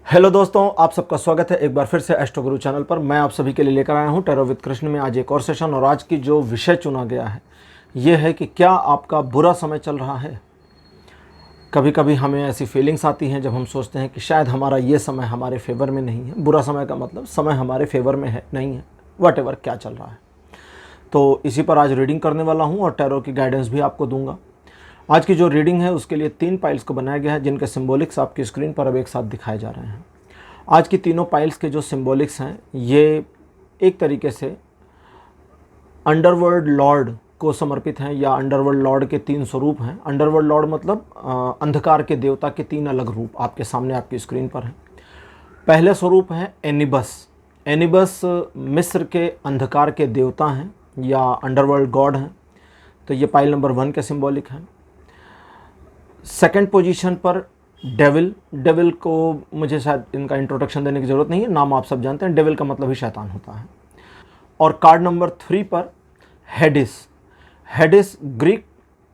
Hello दोस्तों, आप सबका स्वागत है एक बार फिर से एस्ट्रो गुरु चैनल पर। मैं आप सभी के लिए लेकर आया हूं टैरो विद कृष्ण में आज एक और सेशन। और आज की जो विषय चुना गया है ये है कि क्या आपका बुरा समय चल रहा है। कभी कभी हमें ऐसी फीलिंग्स आती हैं जब हम सोचते हैं कि शायद हमारा ये समय हमारे फेवर में नहीं है। बुरा समय का मतलब समय हमारे फेवर में है नहीं है, वट क्या चल रहा है। तो इसी पर आज रीडिंग करने वाला हूँ और टैरो की गाइडेंस भी आपको दूंगा। आज की जो रीडिंग है उसके लिए 3 पाइल्स को बनाया गया है जिनके सिंबॉलिक्स आपकी स्क्रीन पर अब एक साथ दिखाए जा रहे हैं। आज की तीनों पाइल्स के जो सिंबॉलिक्स हैं ये एक तरीके से अंडरवर्ल्ड लॉर्ड को समर्पित हैं या अंडरवर्ल्ड लॉर्ड के 3 स्वरूप हैं। अंडरवर्ल्ड लॉर्ड मतलब अंधकार के देवता के 3 अलग रूप आपके सामने आपकी स्क्रीन पर हैं। पहले स्वरूप है एनिबस। एनिबस मिस्र के अंधकार के देवता हैं या अंडरवर्ल्ड गॉड हैं। तो ये पाइल नंबर 1 के सिंबॉलिक हैं। सेकंड पोजीशन पर डेविल। डेविल को मुझे शायद इनका इंट्रोडक्शन देने की ज़रूरत नहीं है, नाम आप सब जानते हैं। डेविल का मतलब ही शैतान होता है। और कार्ड नंबर 3 पर हेडिस। हेडिस ग्रीक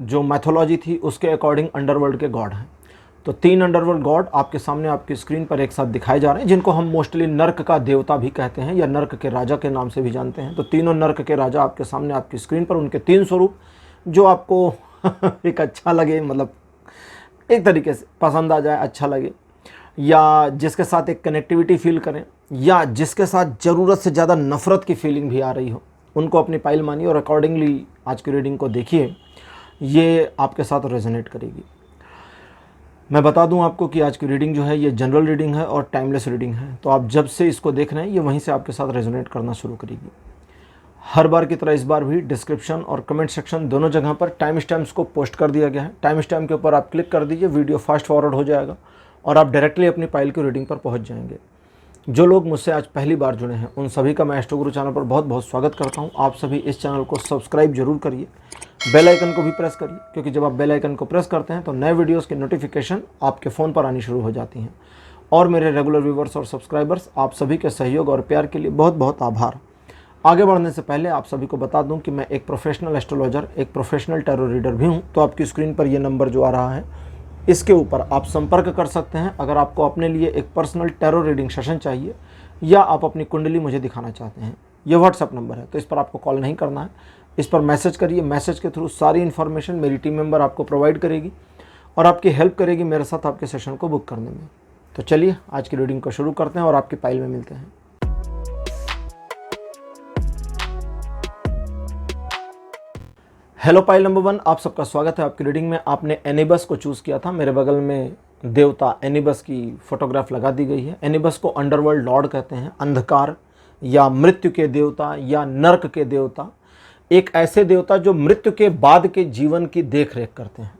जो मैथोलॉजी थी उसके अकॉर्डिंग अंडरवर्ल्ड के गॉड हैं। तो 3 अंडरवर्ल्ड गॉड आपके सामने आपकी स्क्रीन पर एक साथ दिखाए जा रहे हैं, जिनको हम मोस्टली नर्क का देवता भी कहते हैं या नर्क के राजा के नाम से भी जानते हैं। तो तीनों नर्क के राजा आपके सामने आपकी स्क्रीन पर, उनके 3 स्वरूप जो आपको एक अच्छा लगे, मतलब एक तरीके से पसंद आ जाए, अच्छा लगे, या जिसके साथ एक कनेक्टिविटी फील करें, या जिसके साथ ज़रूरत से ज़्यादा नफ़रत की फीलिंग भी आ रही हो, उनको अपनी पाइल मानिए और अकॉर्डिंगली आज की रीडिंग को देखिए। ये आपके साथ रेजोनेट करेगी। मैं बता दूं आपको कि आज की रीडिंग जो है ये जनरल रीडिंग है और टाइमलेस रीडिंग है। तो आप जब से इसको देख रहे हैं ये वहीं से आपके साथ रेजोनेट करना शुरू करेगी। हर बार की तरह इस बार भी डिस्क्रिप्शन और कमेंट सेक्शन दोनों जगह पर टाइम स्टैम्प्स को पोस्ट कर दिया गया है। टाइम स्टैम्प के ऊपर आप क्लिक कर दीजिए, वीडियो फास्ट फॉरवर्ड हो जाएगा और आप डायरेक्टली अपनी पाइल की रीडिंग पर पहुंच जाएंगे। जो लोग मुझसे आज पहली बार जुड़े हैं उन सभी का मैं एस्ट्रो गुरु चैनल पर बहुत बहुत स्वागत करता हूं। आप सभी इस चैनल को सब्सक्राइब जरूर करिए, बेल आइकन को भी प्रेस करिए, क्योंकि जब आप बेल आइकन को प्रेस करते हैं तो नए वीडियोज़ की नोटिफिकेशन आपके फ़ोन पर आनी शुरू हो जाती हैं। और मेरे रेगुलर व्यूवर्स और सब्सक्राइबर्स, आप सभी के सहयोग और प्यार के लिए बहुत बहुत आभार। आगे बढ़ने से पहले आप सभी को बता दूं कि मैं एक प्रोफेशनल एस्ट्रोलॉजर, एक प्रोफेशनल टैरो रीडर भी हूं। तो आपकी स्क्रीन पर ये नंबर जो आ रहा है इसके ऊपर आप संपर्क कर सकते हैं अगर आपको अपने लिए एक पर्सनल टैरो रीडिंग सेशन चाहिए या आप अपनी कुंडली मुझे दिखाना चाहते हैं। ये व्हाट्सअप नंबर है, तो इस पर आपको कॉल नहीं करना है, इस पर मैसेज करिए। मैसेज के थ्रू सारी इन्फॉर्मेशन मेरी टीम मेंबर आपको प्रोवाइड करेगी और आपकी हेल्प करेगी मेरे साथ आपके सेशन को बुक करने में। तो चलिए आज की रीडिंग को शुरू करते हैं और आपकी पाइल में मिलते हैं। हेलो पाइल नंबर 1, आप सबका स्वागत है आपकी रीडिंग में। आपने एनिबस को चूज़ किया था। मेरे बगल में देवता एनिबस की फोटोग्राफ लगा दी गई है। एनिबस को अंडरवर्ल्ड लॉर्ड कहते हैं, अंधकार या मृत्यु के देवता या नर्क के देवता। एक ऐसे देवता जो मृत्यु के बाद के जीवन की देख रेख करते हैं।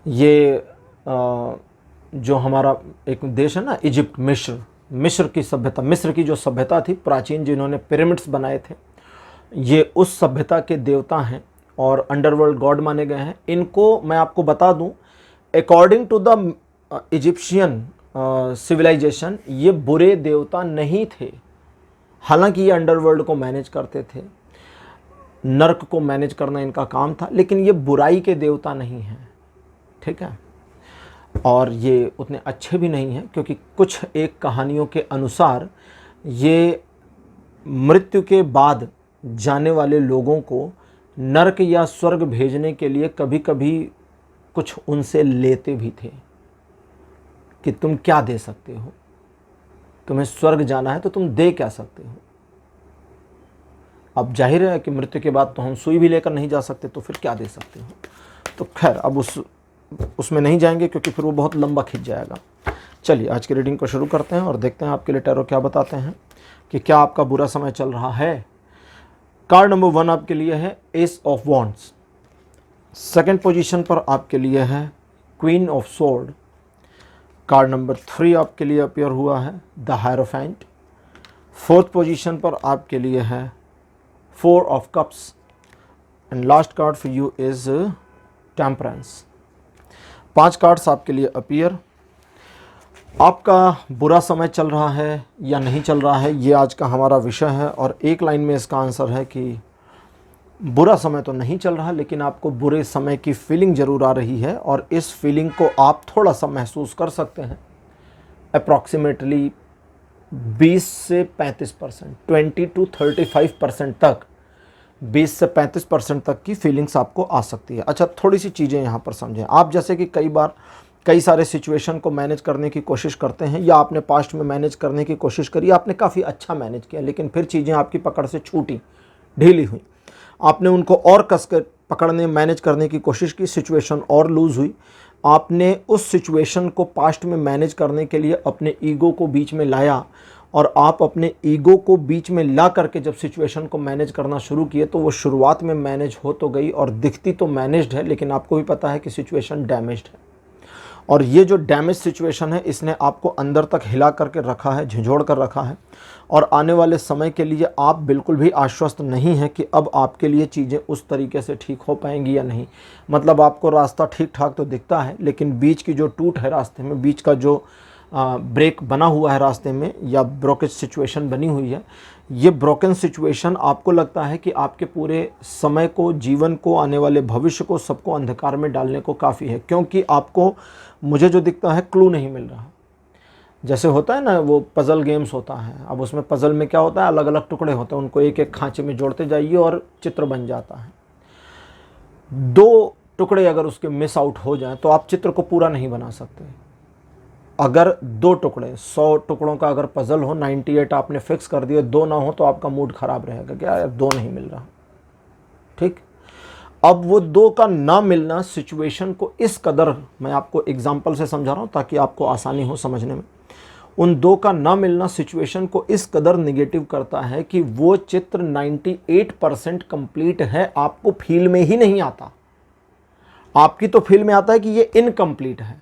ये जो हमारा एक देश है ना, इजिप्ट, मिस्र की सभ्यता, मिस्र की जो सभ्यता थी प्राचीन, जिन्होंने पिरामिड्स बनाए थे, ये उस सभ्यता के देवता हैं और अंडरवर्ल्ड गॉड माने गए हैं। इनको मैं आपको बता दूं, according to the Egyptian civilization ये बुरे देवता नहीं थे। हालांकि ये अंडरवर्ल्ड को मैनेज करते थे, नर्क को मैनेज करना इनका काम था, लेकिन ये बुराई के देवता नहीं हैं, ठीक है। और ये उतने अच्छे भी नहीं हैं, क्योंकि कुछ एक कहानियों के अनुसार ये मृत्यु के बाद जाने वाले लोगों को नर्क या स्वर्ग भेजने के लिए कभी कभी कुछ उनसे लेते भी थे कि तुम क्या दे सकते हो, तुम्हें स्वर्ग जाना है तो तुम दे क्या सकते हो। अब जाहिर है कि मृत्यु के बाद तो हम सुई भी लेकर नहीं जा सकते, तो फिर क्या दे सकते हो। तो खैर अब उसमें नहीं जाएंगे क्योंकि फिर वो बहुत लंबा खिंच जाएगा। चलिए आज की रीडिंग को शुरू करते हैं और देखते हैं आपके लिए टैरो क्या बताते हैं कि क्या आपका बुरा समय चल रहा है। कार्ड नंबर 1 आपके लिए है S of wands. Second position पर आपके लिए है queen of sword. Card number 3 आपके लिए अपीयर हुआ है द हायरोफेंट। फोर्थ पोजीशन पर आपके लिए है 4 of cups and last card for you is temperance. 5 cards आपके लिए अपीयर। आपका बुरा समय चल रहा है या नहीं चल रहा है, ये आज का हमारा विषय है। और एक लाइन में इसका आंसर है कि बुरा समय तो नहीं चल रहा, लेकिन आपको बुरे समय की फीलिंग ज़रूर आ रही है और इस फीलिंग को आप थोड़ा सा महसूस कर सकते हैं। अप्रॉक्सीमेटली 20 से 35%, 20 to 35% तक, 20 से 35% तक की फीलिंग्स आपको आ सकती है। अच्छा, थोड़ी सी चीज़ें यहाँ पर समझें आप। जैसे कि कई बार कई सारे सिचुएशन को मैनेज करने की कोशिश करते हैं, या आपने पास्ट में मैनेज करने की कोशिश करी, आपने काफ़ी अच्छा मैनेज किया, लेकिन फिर चीज़ें आपकी पकड़ से छूटी, ढीली हुई, आपने उनको और कस कर पकड़ने मैनेज करने की कोशिश की, सिचुएशन और लूज़ हुई। आपने उस सिचुएशन को पास्ट में मैनेज करने के लिए अपने ईगो को बीच में लाया, और आप अपने ईगो को बीच में ला करके जब सिचुएशन को मैनेज करना शुरू किए, तो वो शुरुआत में मैनेज हो तो गई और दिखती तो मैनेज्ड है, लेकिन आपको भी पता है कि सिचुएशन डैमेज्ड है। और ये जो डैमेज सिचुएशन है, इसने आपको अंदर तक हिला करके रखा है, झिझोड़ कर रखा है, और आने वाले समय के लिए आप बिल्कुल भी आश्वस्त नहीं हैं कि अब आपके लिए चीज़ें उस तरीके से ठीक हो पाएंगी या नहीं। मतलब आपको रास्ता ठीक ठाक तो दिखता है, लेकिन बीच की जो टूट है रास्ते में, बीच का जो ब्रेक बना हुआ है रास्ते में, या ब्रोकेज सिचुएशन बनी हुई है, ये ब्रोकन सिचुएशन आपको लगता है कि आपके पूरे समय को, जीवन को, आने वाले भविष्य को, सबको अंधकार में डालने को काफ़ी है, क्योंकि आपको, मुझे जो दिखता है, क्लू नहीं मिल रहा। जैसे होता है ना वो पज़ल गेम्स होता है, अब उसमें पज़ल में क्या होता है, अलग अलग टुकड़े होते हैं, उनको एक एक खांचे में जोड़ते जाइए और चित्र बन जाता है। 2 टुकड़े अगर उसके मिस आउट हो जाएं तो आप चित्र को पूरा नहीं बना सकते। अगर 2 टुकड़े, 100 टुकड़ों का अगर पज़ल हो, 98 आपने फिक्स कर दिए, 2 ना हो तो आपका मूड ख़राब रहेगा, क्या यार 2 नहीं मिल रहा। ठीक, अब वो 2 का ना मिलना सिचुएशन को इस कदर, मैं आपको एग्जांपल से समझा रहा हूँ ताकि आपको आसानी हो समझने में, उन 2 का ना मिलना सिचुएशन को इस कदर निगेटिव करता है कि वो चित्र 98% कंप्लीट है, आपको फील में ही नहीं आता। आपकी तो फील में आता है कि ये इनकम्प्लीट है,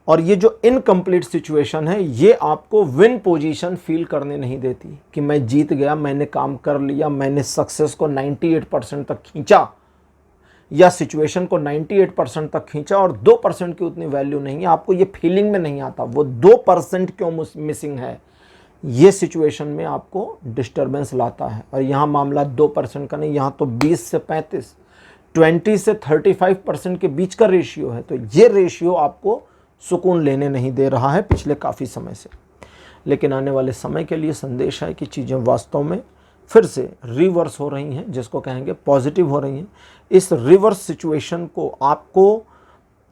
और ये जो इनकम्प्लीट सिचुएशन है, ये आपको विन पोजीशन फील करने नहीं देती कि मैं जीत गया, मैंने काम कर लिया, मैंने सक्सेस को 98% तक खींचा, या सिचुएशन को 98% तक खींचा, और 2% की उतनी वैल्यू नहीं है, आपको ये फीलिंग में नहीं आता वो 2% क्यों मिसिंग है। ये सिचुएशन में आपको डिस्टर्बेंस लाता है, और यहाँ मामला 2% का नहीं, यहाँ तो 20 से 35, 20 से 35% के बीच का रेशियो है। तो ये रेशियो आपको सुकून लेने नहीं दे रहा है पिछले काफ़ी समय से। लेकिन आने वाले समय के लिए संदेश है कि चीज़ें वास्तव में फिर से रिवर्स हो रही हैं, जिसको कहेंगे पॉजिटिव हो रही हैं। इस रिवर्स सिचुएशन को आपको,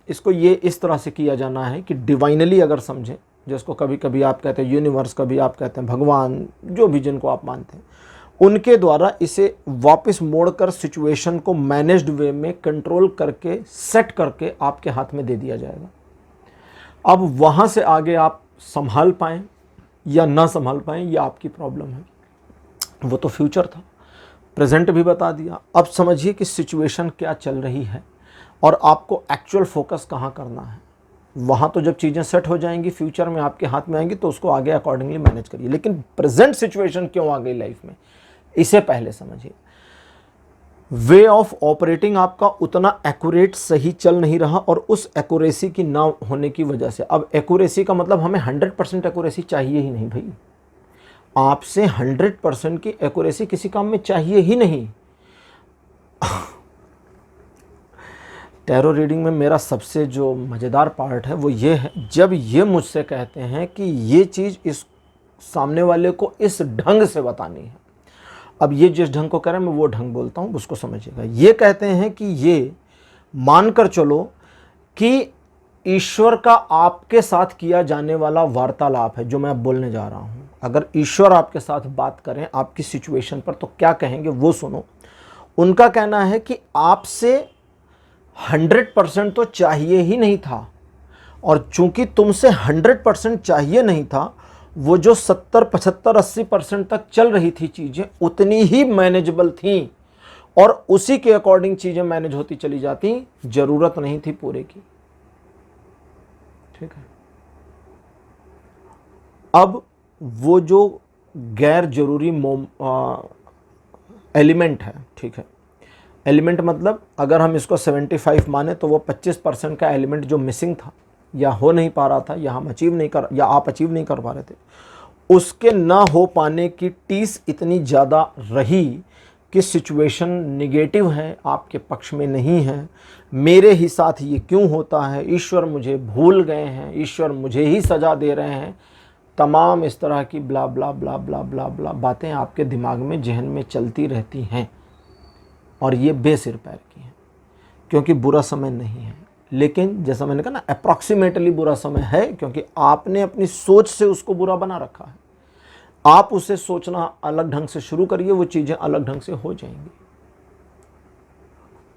इसको ये इस तरह से किया जाना है कि डिवाइनली अगर समझें, जिसको कभी कभी आप कहते हैं यूनिवर्स, कभी आप कहते हैं भगवान, जो भी जिनको आप मानते हैं, उनके द्वारा इसे वापस मोड़कर सिचुएशन को मैनेज्ड वे में कंट्रोल करके, सेट करके आपके हाथ में दे दिया जाएगा। अब वहाँ से आगे आप संभाल पाएँ या ना संभाल पाएँ, ये आपकी प्रॉब्लम है। वो तो फ्यूचर था, प्रेजेंट भी बता दिया। अब समझिए कि सिचुएशन क्या चल रही है और आपको एक्चुअल फोकस कहाँ करना है। वहाँ तो जब चीज़ें सेट हो जाएंगी, फ्यूचर में आपके हाथ में आएंगी, तो उसको आगे अकॉर्डिंगली मैनेज करिए। लेकिन प्रेजेंट सिचुएशन क्यों आ गई लाइफ में, इसे पहले समझिए। वे ऑफ ऑपरेटिंग आपका उतना एक्यूरेट सही चल नहीं रहा, और उस एक्यूरेसी की ना होने की वजह से, अब एक्यूरेसी का मतलब हमें 100% एक्यूरेसी चाहिए ही नहीं भाई। आपसे 100% की एक्यूरेसी किसी काम में चाहिए ही नहीं। टैरो रीडिंग में मेरा सबसे जो मज़ेदार पार्ट है वो ये है, जब ये मुझसे कहते हैं कि ये चीज़ इस सामने वाले को इस ढंग से बतानी है। अब ये जिस ढंग को कह रहे हैं मैं वो ढंग बोलता हूँ, उसको समझिएगा। ये कहते हैं कि ये मानकर चलो कि ईश्वर का आपके साथ किया जाने वाला वार्तालाप है जो मैं अब बोलने जा रहा हूँ। अगर ईश्वर आपके साथ बात करें आपकी सिचुएशन पर, तो क्या कहेंगे वो सुनो। उनका कहना है कि आपसे 100% तो चाहिए ही नहीं था, और चूंकि तुमसे 100% चाहिए नहीं था, वो जो 70, 75, 80% तक चल रही थी चीज़ें, उतनी ही मैनेजेबल थी, और उसी के अकॉर्डिंग चीज़ें मैनेज होती चली जाती, ज़रूरत नहीं थी पूरे की। ठीक है। अब वो जो गैर जरूरी एलिमेंट है, ठीक है, एलिमेंट मतलब अगर हम इसको 75 माने, तो वो 25% का एलिमेंट जो मिसिंग था, या हो नहीं पा रहा था, या हम अचीव नहीं कर, या आप अचीव नहीं कर पा रहे थे, उसके ना हो पाने की टीस इतनी ज़्यादा रही कि सिचुएशन निगेटिव है, आपके पक्ष में नहीं है। मेरे ही साथ ये क्यों होता है, ईश्वर मुझे भूल गए हैं, ईश्वर मुझे ही सज़ा दे रहे हैं। तमाम इस तरह की ब्ला ब्ला ब्ला ब्ला ब्ला ब्ला बातें आपके दिमाग में, जहन में चलती रहती हैं और ये बेसिर पैर की हैं, क्योंकि बुरा समय नहीं है। लेकिन जैसा मैंने कहा ना, अप्रॉक्सीमेटली बुरा समय है, क्योंकि आपने अपनी सोच से उसको बुरा बना रखा है। आप उसे सोचना अलग ढंग से शुरू करिए, वो चीज़ें अलग ढंग से हो जाएंगी।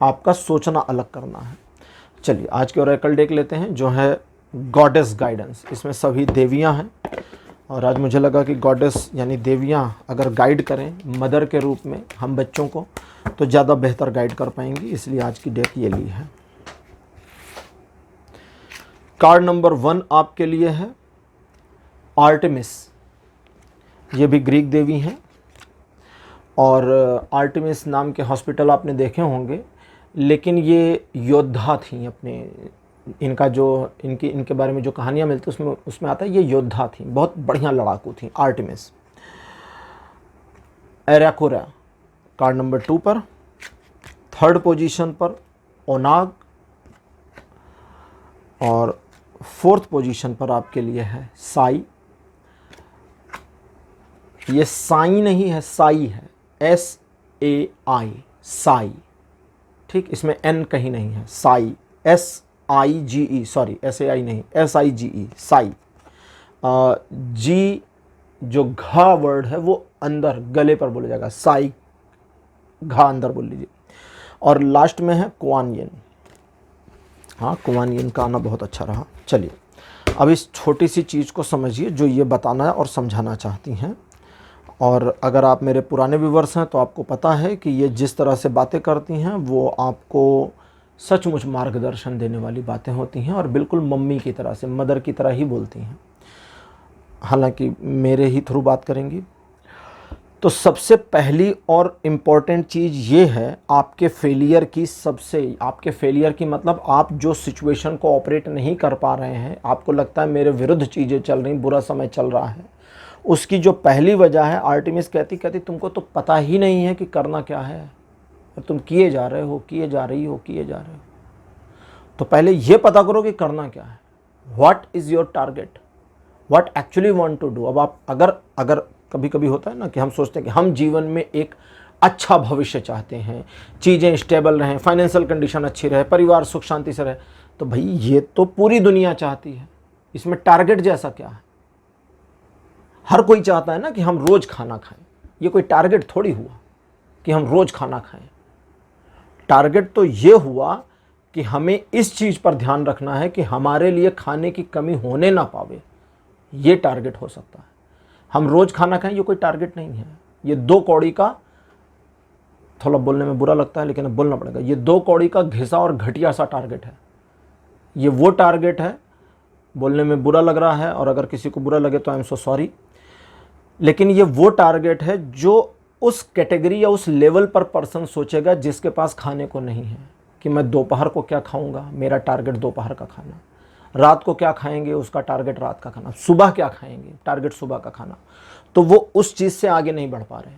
आपका सोचना अलग करना है। चलिए आज के ओरेकल देख लेते हैं, जो है गॉडेस गाइडेंस। इसमें सभी देवियां हैं और आज मुझे लगा कि गॉडेस यानी देवियां अगर गाइड करें मदर के रूप में हम बच्चों को, तो ज़्यादा बेहतर गाइड कर पाएंगी, इसलिए आज की डेक ये ली है। कार्ड नंबर 1 आपके लिए है आर्टेमिस। ये भी ग्रीक देवी हैं और आर्टेमिस नाम के हॉस्पिटल आपने देखे होंगे, लेकिन ये योद्धा थी अपने, इनका जो इनके बारे में जो कहानियाँ मिलती उसमें आता है ये योद्धा थी, बहुत बढ़िया लड़ाकू थी आर्टेमिस। एराकोरा कार्ड नंबर 2 पर, 3rd पोजीशन पर ओनाग और 4th पोजीशन पर आपके लिए है साई। ये साई नहीं है, साई है, SAI, साई। ठीक, इसमें N कहीं नहीं है, साई, SIGE, सॉरी SAI नहीं, SIGE, साई। जी जो घा वर्ड है वो अंदर गले पर बोला जाएगा, साई, घा अंदर बोल लीजिए। और लास्ट में है कुआन यिन। हाँ, कुआन यिन का आना बहुत अच्छा रहा। चलिए अब इस छोटी सी चीज़ को समझिए जो ये बताना और समझाना चाहती हैं। और अगर आप मेरे पुराने व्यूवर्स हैं तो आपको पता है कि ये जिस तरह से बातें करती हैं वो आपको सचमुच मार्गदर्शन देने वाली बातें होती हैं और बिल्कुल मम्मी की तरह से, मदर की तरह ही बोलती हैं, हालांकि मेरे ही थ्रू बात करेंगी। तो सबसे पहली और इम्पॉर्टेंट चीज़ ये है आपके फेलियर की, मतलब आप जो सिचुएशन को ऑपरेट नहीं कर पा रहे हैं, आपको लगता है मेरे विरुद्ध चीज़ें चल रही, बुरा समय चल रहा है, उसकी जो पहली वजह है, आर्टेमिस कहती तुमको तो पता ही नहीं है कि करना क्या है और तुम किए जा रहे हो, किए जा रही हो। तो पहले ये पता करो कि करना क्या है। What is your target, what actually want to do. अब आप अगर कभी कभी होता है ना कि हम सोचते हैं कि हम जीवन में एक अच्छा भविष्य चाहते हैं, चीज़ें स्टेबल रहें, फाइनेंशियल कंडीशन अच्छी रहे, परिवार सुख शांति से रहे, तो भाई ये तो पूरी दुनिया चाहती है, इसमें टारगेट जैसा क्या है। हर कोई चाहता है ना कि हम रोज़ खाना खाएं, ये कोई टारगेट थोड़ी हुआ कि हम रोज़ खाना खाएं। टारगेट तो ये हुआ कि हमें इस चीज़ पर ध्यान रखना है कि हमारे लिए खाने की कमी होने ना पावे, ये टारगेट हो सकता है। हम रोज़ खाना खाएं, ये कोई टारगेट नहीं है। ये 2 कौड़ी का, थोड़ा बोलने में बुरा लगता है लेकिन अब बोलना पड़ेगा, ये 2 कौड़ी का घिसा और घटिया सा टारगेट है। ये वो टारगेट है, बोलने में बुरा लग रहा है और अगर किसी को बुरा लगे तो आई एम सो सॉरी, लेकिन ये वो टारगेट है जो उस कैटेगरी या उस लेवल पर पर्सन सोचेगा जिसके पास खाने को नहीं है कि मैं दोपहर को क्या खाऊंगा, मेरा टारगेट दोपहर का खाना, रात को क्या खाएंगे, उसका टारगेट रात का खाना, सुबह क्या खाएंगे, टारगेट सुबह का खाना। तो वो उस चीज़ से आगे नहीं बढ़ पा रहे।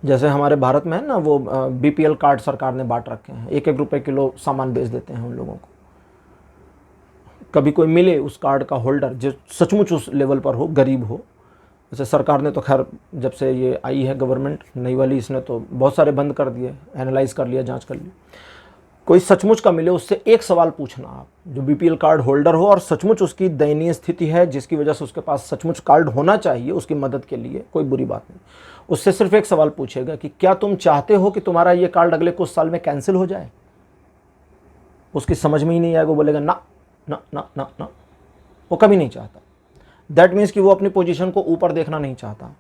जैसे हमारे भारत में है ना, वो BPL कार्ड सरकार ने बांट रखे हैं, 1-1 रुपये किलो सामान बेच देते हैं उन लोगों को। कभी कोई मिले उस कार्ड का होल्डर जो सचमुच उस लेवल पर हो, गरीब हो। जैसे सरकार ने तो खैर जब से ये आई है गवर्नमेंट नई वाली, इसने तो बहुत सारे बंद कर दिए, एनालाइज कर लिया, जांच कर ली। कोई सचमुच का मिले उससे एक सवाल पूछना आप, जो BPL कार्ड होल्डर हो और सचमुच उसकी दयनीय स्थिति है जिसकी वजह से उसके पास सचमुच कार्ड होना चाहिए उसकी मदद के लिए, कोई बुरी बात नहीं। उससे सिर्फ एक सवाल पूछेगा कि क्या तुम चाहते हो कि तुम्हारा ये कार्ड अगले कुछ साल में कैंसिल हो जाए। उसकी समझ में ही नहीं आएगा, वो बोलेगा ना ना ना ना ना, वो कभी नहीं चाहता। दैट मीन्स कि वो अपनी पोजीशन को ऊपर देखना नहीं चाहता।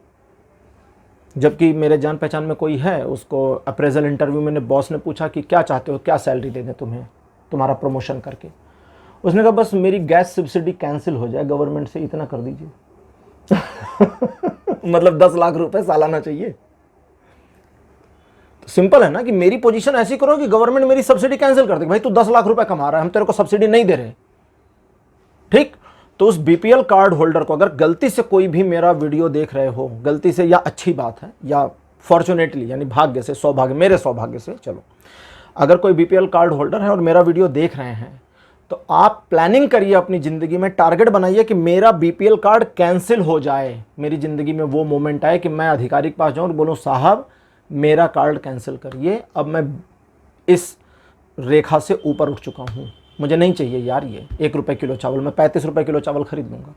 जबकि मेरे जान पहचान में कोई है, उसको अप्रेजल इंटरव्यू में बॉस ने पूछा कि क्या चाहते हो, क्या सैलरी दे दें तुम्हें तुम्हारा प्रमोशन करके। उसने कहा बस मेरी गैस सब्सिडी कैंसिल हो जाए गवर्नमेंट से, इतना कर दीजिए। मतलब 10 लाख रुपए सालाना चाहिए। तो सिंपल है ना कि मेरी पोजीशन ऐसी करो कि गवर्नमेंट मेरी सब्सिडी कैंसिल कर दे। भाई तू 10 लाख रुपए कमा रहा है, हम तेरे को सब्सिडी नहीं दे रहे, ठीक। तो उस BPL कार्ड होल्डर को, अगर गलती से कोई भी मेरा वीडियो देख रहे हो, गलती से या अच्छी बात है या फॉर्चुनेटली यानी भाग्य से, सौभाग्य, मेरे सौभाग्य से, चलो, अगर कोई BPL कार्ड होल्डर है और मेरा वीडियो देख रहे हैं तो आप प्लानिंग करिए अपनी ज़िंदगी में, टारगेट बनाइए कि मेरा बीपीएल कार्ड कैंसिल हो जाए, मेरी ज़िंदगी में वो मोमेंट आए कि मैं अधिकारी के पास जाऊँ और बोलूँ साहब मेरा कार्ड कैंसिल करिए, अब मैं इस रेखा से ऊपर उठ चुका हूँ, मुझे नहीं चाहिए यार ये 1 रुपये किलो चावल, मैं 35 रुपये किलो चावल खरीद लूँगा।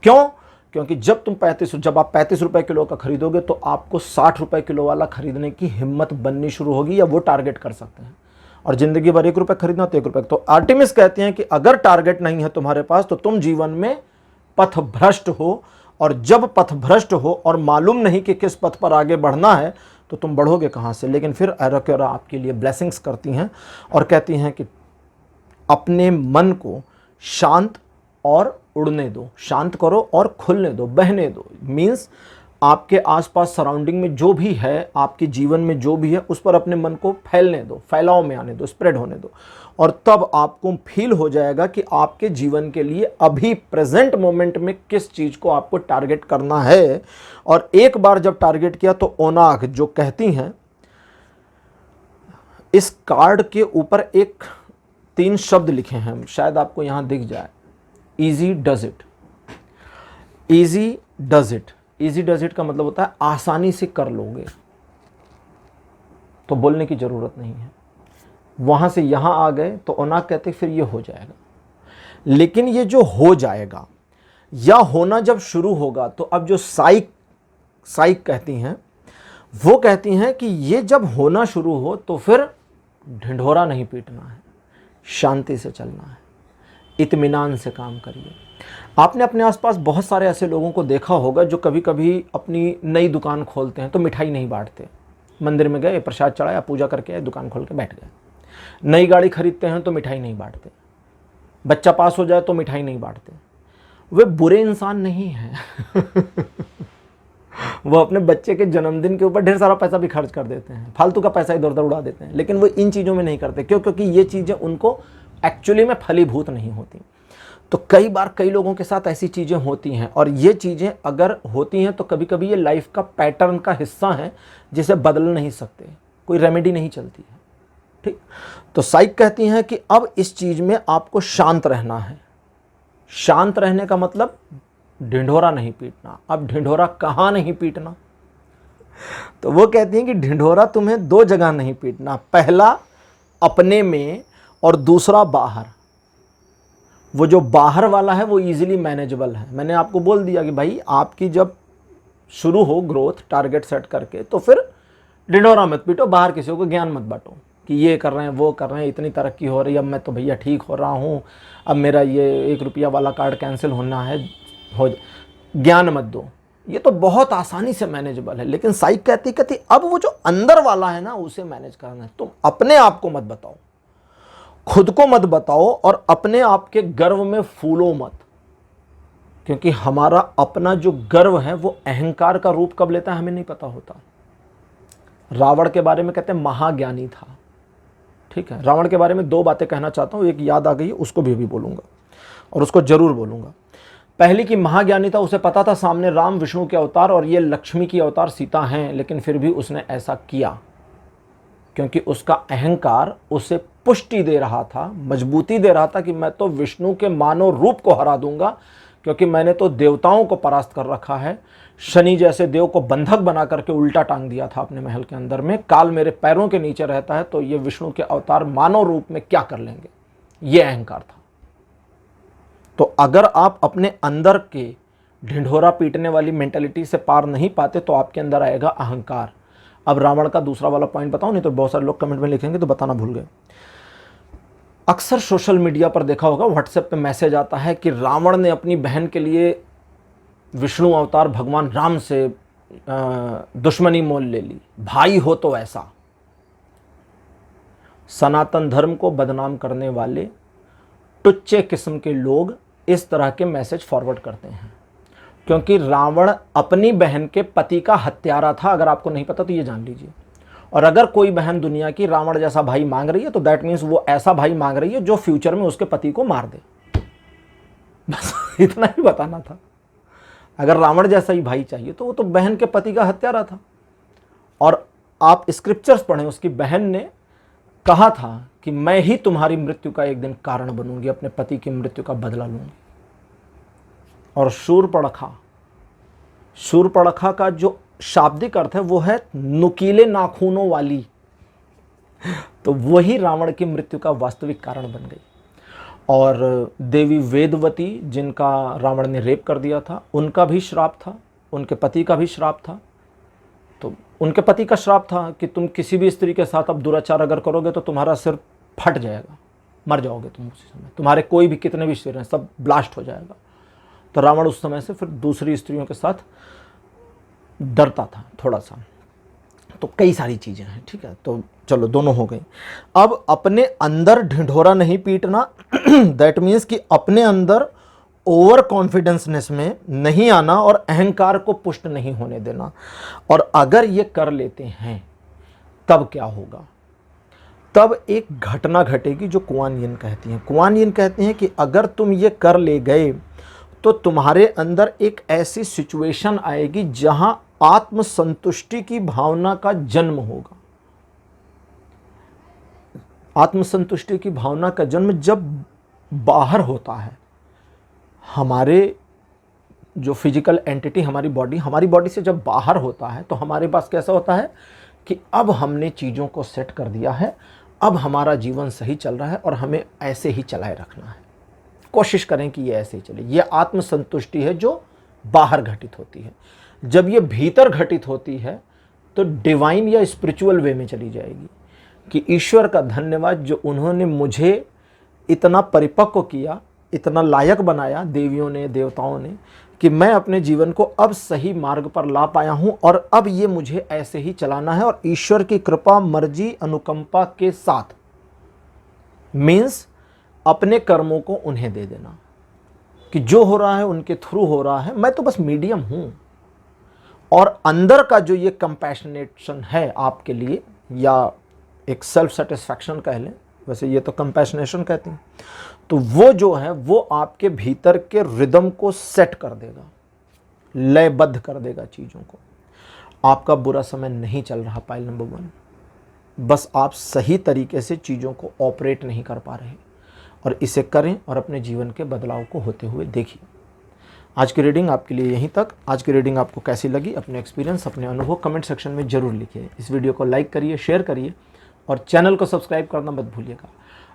क्यों? क्योंकि जब आप 35 रुपये किलो का खरीदोगे तो आपको 60 रुपये किलो वाला खरीदने की हिम्मत बननी शुरू होगी, या वो टारगेट कर सकते हैं। और ज़िंदगी भर 1 रुपये खरीदना तो 1 रुपये। तो आर्टेमिस कहते हैं कि अगर टारगेट नहीं है तुम्हारे पास तो तुम जीवन में पथभ्रष्ट हो, और जब पथभ्रष्ट हो और मालूम नहीं कि किस पथ पर आगे बढ़ना है तो तुम बढ़ोगे कहाँ से। लेकिन फिर एरोक्योरा आपके लिए ब्लेसिंग्स करती हैं और कहती हैं कि अपने मन को शांत और उड़ने दो, शांत करो और खुलने दो, बहने दो। मीन्स आपके आसपास सराउंडिंग में जो भी है, आपके जीवन में जो भी है, उस पर अपने मन को फैलने दो, फैलाव में आने दो, स्प्रेड होने दो। और तब आपको फील हो जाएगा कि आपके जीवन के लिए अभी प्रेजेंट मोमेंट में किस चीज़ को आपको टारगेट करना है। और एक बार जब टारगेट किया तो ओनाग जो कहती हैं, इस कार्ड के ऊपर 3 शब्द लिखे हैं, शायद आपको यहां दिख जाए, easy does it. Easy does it, easy does it का मतलब होता है आसानी से कर लोगे, तो बोलने की जरूरत नहीं है। वहां से यहां आ गए तो ओनाग कहते फिर ये हो जाएगा। लेकिन ये जो हो जाएगा या होना जब शुरू होगा, तो अब जो साइक कहती हैं, वो कहती हैं कि ये जब होना शुरू हो तो फिर ढिंढोरा नहीं पीटना है, शांति से चलना है, इत्मीनान से काम करिए। आपने अपने आसपास बहुत सारे ऐसे लोगों को देखा होगा जो कभी कभी अपनी नई दुकान खोलते हैं तो मिठाई नहीं बांटते। मंदिर में गए, प्रसाद चढ़ाया, पूजा करके आए, दुकान खोल के बैठ गए। नई गाड़ी खरीदते हैं तो मिठाई नहीं बांटते। बच्चा पास हो जाए तो मिठाई नहीं बांटते। वे बुरे इंसान नहीं हैं वो अपने बच्चे के जन्मदिन के ऊपर ढेर सारा पैसा भी खर्च कर देते हैं, फालतू का पैसा इधर उधर उड़ा देते हैं, लेकिन वो इन चीज़ों में नहीं करते। क्यों? क्योंकि ये चीज़ें उनको एक्चुअली में फलीभूत नहीं होती। तो कई बार कई लोगों के साथ ऐसी चीज़ें होती हैं, और ये चीज़ें अगर होती हैं तो कभी कभी ये लाइफ का पैटर्न का हिस्सा है जिसे बदल नहीं सकते, कोई रेमेडी नहीं चलती है। ठीक, तो साइक कहती हैं कि अब इस चीज़ में आपको शांत रहना है। शांत रहने का मतलब ढिंढोरा नहीं पीटना। अब ढिंढोरा कहाँ नहीं पीटना? तो वो कहती हैं कि ढिंढोरा तुम्हें 2 जगह नहीं पीटना, पहला अपने में और दूसरा बाहर। वो जो बाहर वाला है वो इजीली मैनेजेबल है। मैंने आपको बोल दिया कि भाई आपकी जब शुरू हो ग्रोथ टारगेट सेट करके, तो फिर ढिंढोरा मत पीटो, बाहर किसी को ज्ञान मत बांटो कि ये कर रहे हैं, वो कर रहे हैं, इतनी तरक्की हो रही है, अब मैं तो भैया ठीक हो रहा हूँ, अब मेरा ये 1 रुपया वाला कार्ड कैंसिल होना है, ज्ञान मत दो। ये तो बहुत आसानी से मैनेजेबल है। लेकिन साइक कहती अब वो जो अंदर वाला है ना, उसे मैनेज करना है। तुम अपने आप को मत बताओ, खुद को मत बताओ, और अपने आप के गर्व में फूलो मत। क्योंकि हमारा अपना जो गर्व है वो अहंकार का रूप कब लेता है हमें नहीं पता होता। रावण के बारे में कहते हैं महाज्ञानी था। ठीक है, रावण के बारे में 2 बातें कहना चाहता हूँ, एक याद आ गई है, उसको भी बोलूँगा और उसको जरूर बोलूँगा। पहली कि महाज्ञानी था, उसे पता था सामने राम विष्णु के अवतार और ये लक्ष्मी की अवतार सीता हैं, लेकिन फिर भी उसने ऐसा किया क्योंकि उसका अहंकार उसे पुष्टि दे रहा था, मजबूती दे रहा था कि मैं तो विष्णु के मानव रूप को हरा दूंगा, क्योंकि मैंने तो देवताओं को परास्त कर रखा है। शनि जैसे देव को बंधक बना करके उल्टा टांग दिया था अपने महल के अंदर में। काल मेरे पैरों के नीचे रहता है, तो ये विष्णु के अवतार मानव रूप में क्या कर लेंगे, ये अहंकार था। तो अगर आप अपने अंदर के ढिंढोरा पीटने वाली मेंटालिटी से पार नहीं पाते तो आपके अंदर आएगा अहंकार। अब रावण का दूसरा वाला पॉइंट बताऊं, नहीं तो बहुत सारे लोग कमेंट में लिखेंगे तो बताना भूल गए। अक्सर सोशल मीडिया पर देखा होगा, व्हाट्सएप पे मैसेज आता है कि रावण ने अपनी बहन के लिए विष्णु अवतार भगवान राम से दुश्मनी मोल ले ली, भाई हो तो ऐसा। सनातन धर्म को बदनाम करने वाले टुच्चे किस्म के लोग इस तरह के मैसेज फॉरवर्ड करते हैं, क्योंकि रावण अपनी बहन के पति का हत्यारा था। अगर आपको नहीं पता तो ये जान लीजिए। और अगर कोई बहन दुनिया की रावण जैसा भाई मांग रही है तो दैट मीन्स वो ऐसा भाई मांग रही है जो फ्यूचर में उसके पति को मार दे। बस इतना ही बताना था। अगर रावण जैसा ही भाई चाहिए तो वो तो बहन के पति का हत्यारा था। और आप स्क्रिप्चर्स पढ़ें, उसकी बहन ने कहा था कि मैं ही तुम्हारी मृत्यु का एक दिन कारण बनूंगी, अपने पति की मृत्यु का बदला लूंगी। और शूर्पणखा का जो शाब्दिक अर्थ है वो है नुकीले नाखूनों वाली। तो वही रावण की मृत्यु का वास्तविक कारण बन गई। और देवी वेदवती, जिनका रावण ने रेप कर दिया था, उनका भी श्राप था, उनके पति का भी श्राप था। तो उनके पति का श्राप था कि तुम किसी भी स्त्री के साथ अब दुराचार अगर करोगे तो तुम्हारा सिर फट जाएगा, मर जाओगे तुम उसी समय, तुम्हारे कोई भी कितने भी सिर हैं सब ब्लास्ट हो जाएगा। तो रावण उस समय से फिर दूसरी स्त्रियों के साथ डरता था थोड़ा सा। तो कई सारी चीज़ें हैं, ठीक है। तो चलो दोनों हो गई। अब अपने अंदर ढिंढोरा नहीं पीटना, दैट मीन्स कि अपने अंदर ओवर कॉन्फिडेंसनेस में नहीं आना और अहंकार को पुष्ट नहीं होने देना। और अगर ये कर लेते हैं तब क्या होगा? तब एक घटना घटेगी जो कुआन यिन कहती हैं। कुआन यिन कहती हैं कि अगर तुम ये कर ले गए तो तुम्हारे अंदर एक ऐसी सिचुएशन आएगी जहां आत्मसंतुष्टि की भावना का जन्म होगा। आत्मसंतुष्टि की भावना का जन्म जब बाहर होता है, हमारे जो फिजिकल एंटिटी हमारी बॉडी से जब बाहर होता है तो हमारे पास कैसा होता है कि अब हमने चीज़ों को सेट कर दिया है, अब हमारा जीवन सही चल रहा है और हमें ऐसे ही चलाए रखना है, कोशिश करें कि ये ऐसे ही चले। ये आत्मसंतुष्टि है जो बाहर घटित होती है। जब ये भीतर घटित होती है तो डिवाइन या स्पिरिचुअल वे में चली जाएगी कि ईश्वर का धन्यवाद जो उन्होंने मुझे इतना परिपक्व किया, इतना लायक बनाया, देवियों ने, देवताओं ने, कि मैं अपने जीवन को अब सही मार्ग पर ला पाया हूं और अब ये मुझे ऐसे ही चलाना है। और ईश्वर की कृपा, मर्जी, अनुकंपा के साथ मीन्स अपने कर्मों को उन्हें दे देना कि जो हो रहा है उनके थ्रू हो रहा है, मैं तो बस मीडियम हूं। और अंदर का जो ये कंपैशनेशन है आपके लिए, या एक सेल्फ सेटिस्फैक्शन कह लें, वैसे ये तो कंपैशनेशन कहते हैं, तो वो जो है वो आपके भीतर के रिदम को सेट कर देगा, लयबद्ध कर देगा चीज़ों को। आपका बुरा समय नहीं चल रहा, पाइल नंबर 1, बस आप सही तरीके से चीज़ों को ऑपरेट नहीं कर पा रहे, और इसे करें और अपने जीवन के बदलाव को होते हुए देखिए। आज की रीडिंग आपके लिए यहीं तक। आज की रीडिंग आपको कैसी लगी, अपने एक्सपीरियंस, अपने अनुभव कमेंट सेक्शन में ज़रूर लिखिए। इस वीडियो को लाइक करिए, शेयर करिए और चैनल को सब्सक्राइब करना मत भूलिएगा।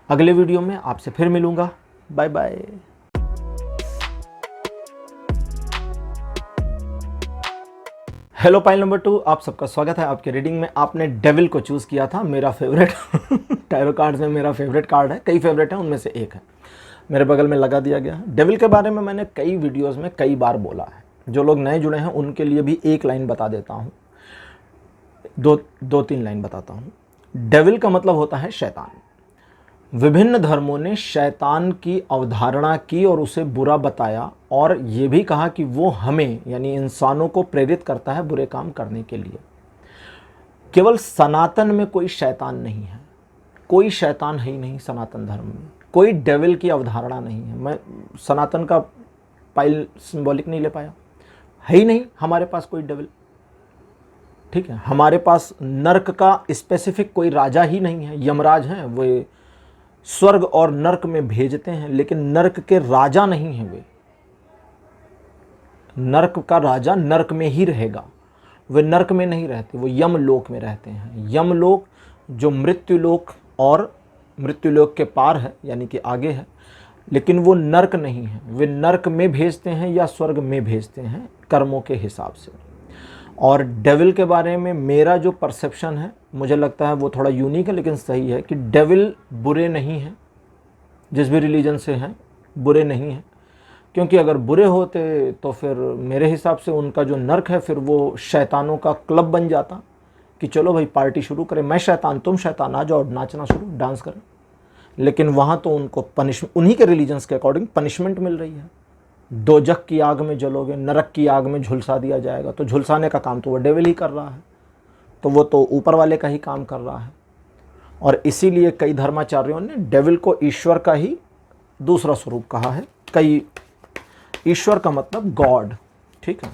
अगले वीडियो में आपसे फिर मिलूँगा। Bye bye. Hello pile number 2, आप सबका स्वागत है आपके रीडिंग में। आपने डेविल को चूज़ किया था, मेरा फेवरेट टैरो कार्ड्स में मेरा फेवरेट कार्ड है, कई फेवरेट हैं, उनमें से एक है, मेरे बगल में लगा दिया गया है। डेविल के बारे में मैंने कई वीडियोस में कई बार बोला है। जो लोग नए जुड़े हैं उनके लिए भी एक लाइन बता देता हूँ, दो तीन लाइन बताता हूँ। डेविल का मतलब होता है शैतान। विभिन्न धर्मों ने शैतान की अवधारणा की और उसे बुरा बताया, और ये भी कहा कि वो हमें यानी इंसानों को प्रेरित करता है बुरे काम करने के लिए। केवल सनातन में कोई शैतान नहीं है, कोई शैतान है ही नहीं सनातन धर्म में, कोई डेविल की अवधारणा नहीं है। मैं सनातन का पाइल सिंबॉलिक नहीं ले पाया, है ही नहीं हमारे पास कोई डेविल, ठीक है। हमारे पास नर्क का स्पेसिफिक कोई राजा ही नहीं है। यमराज हैं, वे स्वर्ग और नर्क में भेजते हैं, लेकिन नर्क के राजा नहीं हैं वे। नर्क का राजा नर्क में ही रहेगा, वे नर्क में नहीं रहते, वो यमलोक में रहते हैं। यमलोक जो मृत्युलोक और मृत्युलोक के पार है, यानी कि आगे है, लेकिन वो नर्क नहीं है। वे नर्क में भेजते हैं या स्वर्ग में भेजते हैं कर्मों के हिसाब से। और डेविल के बारे में मेरा जो परसेप्शन है, मुझे लगता है वो थोड़ा यूनिक है लेकिन सही है, कि डेविल बुरे नहीं हैं, जिस भी रिलीजन से हैं बुरे नहीं हैं। क्योंकि अगर बुरे होते तो फिर मेरे हिसाब से उनका जो नर्क है फिर वो शैतानों का क्लब बन जाता कि चलो भाई पार्टी शुरू करें, मैं शैतान तुम शैतान, आ जाओ नाचना शुरू, डांस करें। लेकिन वहाँ तो उनको पनिशमेंट, उन्हीं के रिलीजन्स के अकॉर्डिंग पनिशमेंट मिल रही है। दोजख की आग में जलोगे, नरक की आग में झुलसा दिया जाएगा, तो झुलसाने का काम तो वो डेविल ही कर रहा है, तो वो तो ऊपर वाले का ही काम कर रहा है। और इसीलिए कई धर्माचार्यों ने डेविल को ईश्वर का ही दूसरा स्वरूप कहा है। ईश्वर का मतलब गॉड, ठीक है,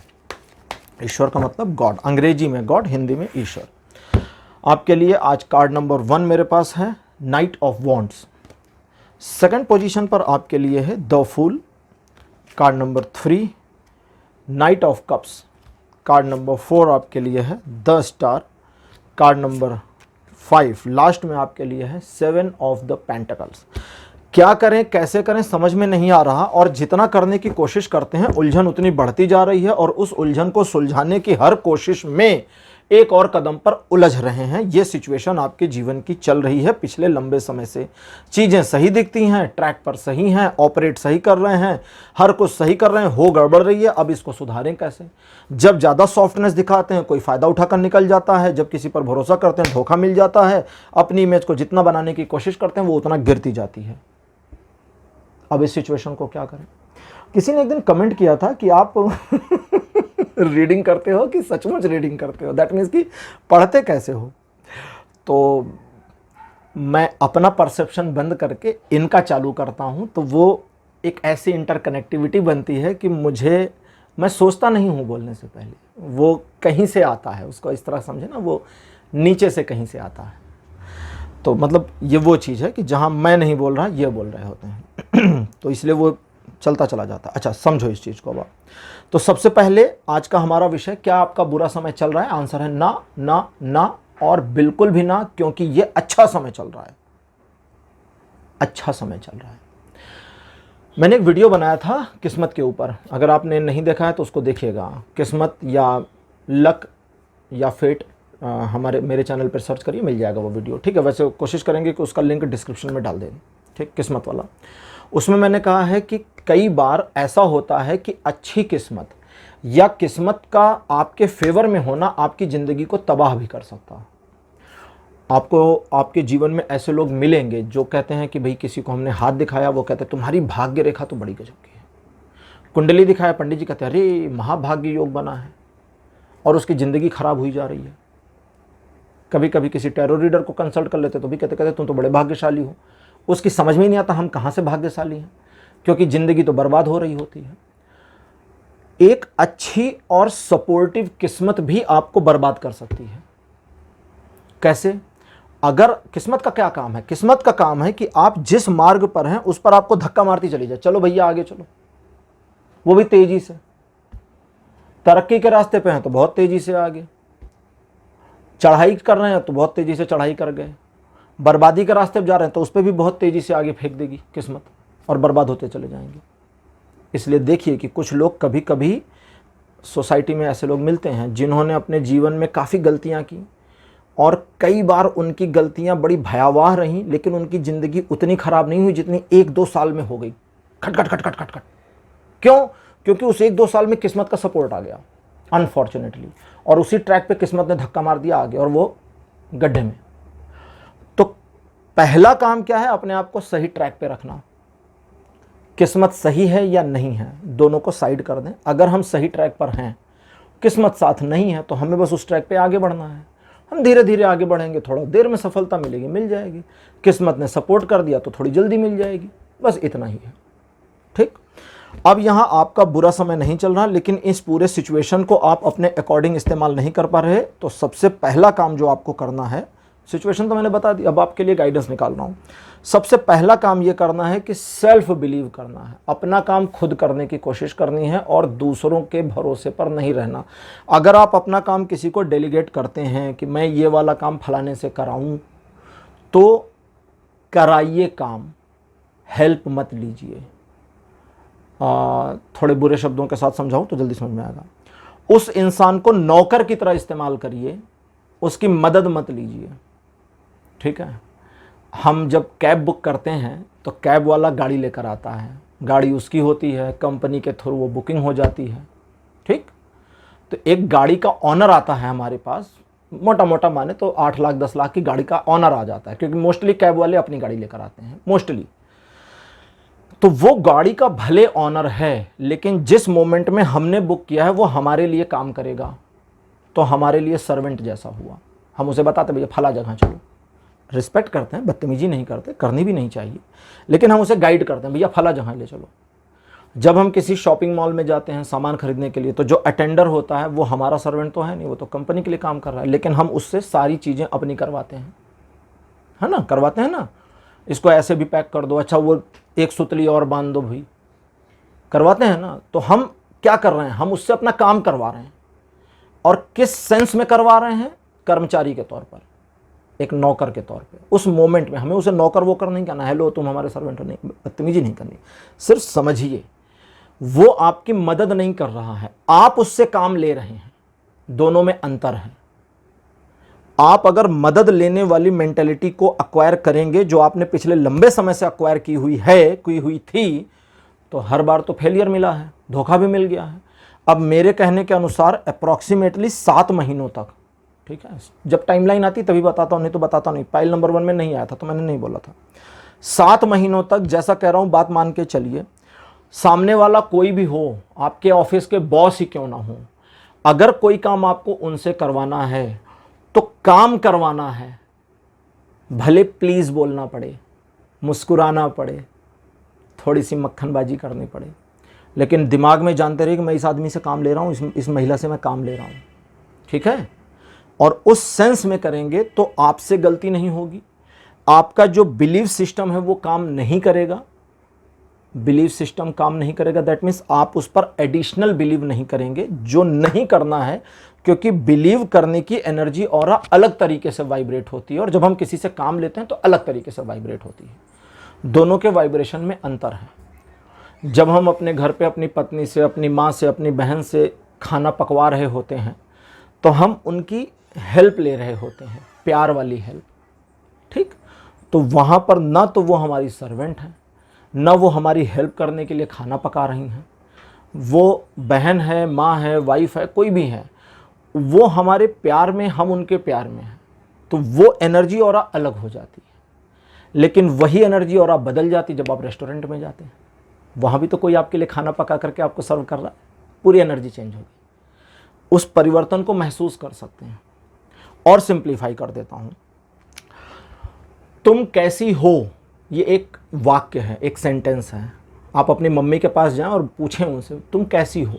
ईश्वर का मतलब गॉड, अंग्रेजी में गॉड, हिंदी में ईश्वर। आपके लिए आज कार्ड नंबर 1 मेरे पास है, knight of wands. Second position पर आपके लिए है the fool, card number 3, knight of cups, card number 4 आपके लिए है the star, card number 5 last में आपके लिए है 7 ऑफ द पेंटिकल्स। क्या करें कैसे करें समझ में नहीं आ रहा, और जितना करने की कोशिश करते हैं उलझन उतनी बढ़ती जा रही है, और उस उलझन को सुलझाने की हर कोशिश में एक और कदम पर उलझ रहे हैं। ये सिचुएशन आपके जीवन की चल रही है पिछले लंबे समय से। चीज़ें सही दिखती हैं, ट्रैक पर सही हैं, ऑपरेट सही कर रहे हैं, हर कुछ सही कर रहे हैं, हो गड़बड़ रही है, अब इसको सुधारें कैसे। जब ज़्यादा सॉफ्टनेस दिखाते हैं कोई फ़ायदा उठाकर निकल जाता है, जब किसी पर भरोसा करते हैं धोखा मिल जाता है, अपनी इमेज को जितना बनाने की कोशिश करते हैं वो उतना गिरती जाती है। अब इस सिचुएशन को क्या करें। किसी ने एक दिन कमेंट किया था कि आप रीडिंग करते हो कि सचमुच रीडिंग करते हो, दैट मीन्स कि पढ़ते कैसे हो। तो मैं अपना परसेप्शन बंद करके इनका चालू करता हूँ, तो वो एक ऐसी इंटरकनेक्टिविटी बनती है कि मैं सोचता नहीं हूँ बोलने से पहले, वो कहीं से आता है, उसको इस तरह समझे ना, वो नीचे से कहीं से आता है। तो मतलब ये वो चीज़ है कि जहाँ मैं नहीं बोल रहा ये बोल रहे होते हैं तो इसलिए वो चलता चला जाता है। अच्छा, समझो इस चीज़ को अब। तो सबसे पहले आज का हमारा विषय, क्या आपका बुरा समय चल रहा है? आंसर है ना, ना, ना और बिल्कुल भी ना, क्योंकि ये अच्छा समय चल रहा है, अच्छा समय चल रहा है। मैंने एक वीडियो बनाया था किस्मत के ऊपर, अगर आपने नहीं देखा है तो उसको देखिएगा। किस्मत या लक या फेट, मेरे चैनल पर सर्च करिए, मिल जाएगा वो वीडियो, ठीक है। वैसे कोशिश करेंगे कि उसका लिंक डिस्क्रिप्शन में डाल दें, ठीक, किस्मत वाला। उसमें मैंने कहा है कि कई बार ऐसा होता है कि अच्छी किस्मत या किस्मत का आपके फेवर में होना आपकी ज़िंदगी को तबाह भी कर सकता है। आपको आपके जीवन में ऐसे लोग मिलेंगे जो कहते हैं कि भाई किसी को हमने हाथ दिखाया, वो कहते हैं तुम्हारी भाग्य रेखा तो बड़ी गजब की है। कुंडली दिखाया, पंडित जी कहते हैं अरे महाभाग्य योग बना है, और उसकी ज़िंदगी खराब हुई जा रही है। कभी कभी किसी टैरो रीडर को कंसल्ट कर लेते तो भी कहते तुम तो बड़े भाग्यशाली हो। उसकी समझ में ही नहीं आता हम कहाँ से भाग्यशाली हैं, क्योंकि ज़िंदगी तो बर्बाद हो रही होती है। एक अच्छी और सपोर्टिव किस्मत भी आपको बर्बाद कर सकती है। कैसे? अगर किस्मत का क्या काम है? किस्मत का काम है कि आप जिस मार्ग पर हैं उस पर आपको धक्का मारती चली जाए, चलो भैया आगे चलो, वो भी तेजी से। तरक्की के रास्ते पे हैं तो बहुत तेजी से आगे, चढ़ाई कर रहे हैं तो बहुत तेजी से चढ़ाई कर गए, बर्बादी के रास्ते पर जा रहे हैं तो उस पर भी बहुत तेजी से आगे फेंक देगी किस्मत, और बर्बाद होते चले जाएंगे। इसलिए देखिए कि कुछ लोग, कभी कभी सोसाइटी में ऐसे लोग मिलते हैं जिन्होंने अपने जीवन में काफ़ी गलतियां की, और कई बार उनकी गलतियां बड़ी भयावह रहीं, लेकिन उनकी ज़िंदगी उतनी ख़राब नहीं हुई जितनी 1-2 साल में हो गई। खट खट खट खट खट खट। क्यों? क्योंकि उस 1-2 साल में किस्मत का सपोर्ट आ गया अनफॉर्चुनेटली, और उसी ट्रैक पे किस्मत ने धक्का मार दिया आगे, और वो गड्ढे में। तो पहला काम क्या है? अपने आप को सही ट्रैक पे रखना। किस्मत सही है या नहीं है, दोनों को साइड कर दें। अगर हम सही ट्रैक पर हैं, किस्मत साथ नहीं है, तो हमें बस उस ट्रैक पे आगे बढ़ना है। हम धीरे धीरे आगे बढ़ेंगे, थोड़ा देर में सफलता मिलेगी, मिल जाएगी। किस्मत ने सपोर्ट कर दिया तो थोड़ी जल्दी मिल जाएगी, बस इतना ही है, ठीक। अब यहाँ आपका बुरा समय नहीं चल रहा, लेकिन इस पूरे सिचुएशन को आप अपने अकॉर्डिंग इस्तेमाल नहीं कर पा रहे, तो सबसे पहला काम जो आपको करना है, सिचुएशन तो मैंने बता दी, अब आपके लिए गाइडेंस निकाल रहा हूँ। सबसे पहला काम ये करना है कि सेल्फ बिलीव करना है, अपना काम खुद करने की कोशिश करनी है और दूसरों के भरोसे पर नहीं रहना। अगर आप अपना काम किसी को डेलीगेट करते हैं कि मैं ये वाला काम फलाने से कराऊं, तो कराइए काम, हेल्प मत लीजिए। थोड़े बुरे शब्दों के साथ समझाऊं तो जल्दी समझ में आएगा। उस इंसान को नौकर की तरह इस्तेमाल करिए, उसकी मदद मत लीजिए, ठीक है। हम जब कैब बुक करते हैं तो कैब वाला गाड़ी लेकर आता है, गाड़ी उसकी होती है, कंपनी के थ्रू वो बुकिंग हो जाती है, ठीक। तो एक गाड़ी का ऑनर आता है हमारे पास, मोटा मोटा माने तो 8 लाख 10 लाख की गाड़ी का ऑनर आ जाता है, क्योंकि मोस्टली कैब वाले अपनी गाड़ी लेकर आते हैं मोस्टली। तो वो गाड़ी का भले ऑनर है, लेकिन जिस मोमेंट में हमने बुक किया है वो हमारे लिए काम करेगा, तो हमारे लिए सर्वेंट जैसा हुआ। हम उसे बताते भैया फला जगह चलो, रिस्पेक्ट करते हैं, बदतमीजी नहीं करते, करनी भी नहीं चाहिए, लेकिन हम उसे गाइड करते हैं, भैया फला जगह ले चलो। जब हम किसी शॉपिंग मॉल में जाते हैं सामान खरीदने के लिए, तो जो अटेंडर होता है वो हमारा सर्वेंट तो है नहीं, वो तो कंपनी के लिए काम कर रहा है, लेकिन हम उससे सारी चीज़ें अपनी करवाते हैं। है ना, करवाते हैं ना, इसको ऐसे भी पैक कर दो, अच्छा वो एक सुतली और बांध दो भाई, करवाते हैं ना। तो हम क्या कर रहे हैं, हम उससे अपना काम करवा रहे हैं। और किस सेंस में करवा रहे हैं, कर्मचारी के तौर पर, एक नौकर के तौर पे। उस मोमेंट में हमें उसे नौकर वोकर नहीं कहना, हेलो तुम हमारे सर्वेंट, नहीं, बदतमीजी नहीं करनी। सिर्फ समझिए वो आपकी मदद नहीं कर रहा है, आप उससे काम ले रहे हैं, दोनों में अंतर है। आप अगर मदद लेने वाली मेंटेलिटी को अक्वायर करेंगे, जो आपने पिछले लंबे समय से अक्वायर की हुई थी, तो हर बार तो फेलियर मिला है, धोखा भी मिल गया है। अब मेरे कहने के अनुसार अप्रॉक्सीमेटली 7 महीनों तक, ठीक है, जब टाइमलाइन आती तभी बताता हूँ, नहीं तो बताता नहीं। फाइल नंबर 1 में नहीं आया था तो मैंने नहीं बोला था। 7 महीनों तक, जैसा कह रहा हूँ बात मान के चलिए, सामने वाला कोई भी हो, आपके ऑफिस के बॉस ही क्यों ना हो, अगर कोई काम आपको उनसे करवाना है तो काम करवाना है, भले प्लीज़ बोलना पड़े, मुस्कुराना पड़े, थोड़ी सी मक्खनबाजी करनी पड़े, लेकिन दिमाग में जानते रहिए कि मैं इस आदमी से काम ले रहा हूँ, इस महिला से मैं काम ले रहा हूँ, ठीक है। और उस सेंस में करेंगे तो आपसे गलती नहीं होगी, आपका जो बिलीव सिस्टम है वो काम नहीं करेगा, बिलीव सिस्टम काम नहीं करेगा, दैट मीन्स आप उस पर एडिशनल बिलीव नहीं करेंगे, जो नहीं करना है, क्योंकि बिलीव करने की एनर्जी और अलग तरीके से वाइब्रेट होती है, और जब हम किसी से काम लेते हैं तो अलग तरीके से वाइब्रेट होती है। दोनों के वाइब्रेशन में अंतर है। जब हम अपने घर पे अपनी पत्नी से, अपनी माँ से, अपनी बहन से खाना पकवा रहे होते हैं तो हम उनकी हेल्प ले रहे होते हैं, प्यार वाली हेल्प, ठीक। तो वहाँ पर ना तो वो हमारी सर्वेंट हैं, ना वो हमारी हेल्प करने के लिए खाना पका रही हैं, वो बहन है, माँ है, वाइफ है, कोई भी है, वो हमारे प्यार में, हम उनके प्यार में हैं, तो वो एनर्जी और अलग हो जाती है। लेकिन वही एनर्जी और बदल जाती जब आप रेस्टोरेंट में जाते हैं, वहाँ भी तो कोई आपके लिए खाना पका करके आपको सर्व कर रहा है, पूरी एनर्जी चेंज होगी। उस परिवर्तन को महसूस कर सकते हैं। और सिंप्लीफाई कर देता हूँ, तुम कैसी हो, ये एक वाक्य है, एक सेंटेंस है। आप अपनी मम्मी के पास जाएं और पूछें उनसे तुम कैसी हो,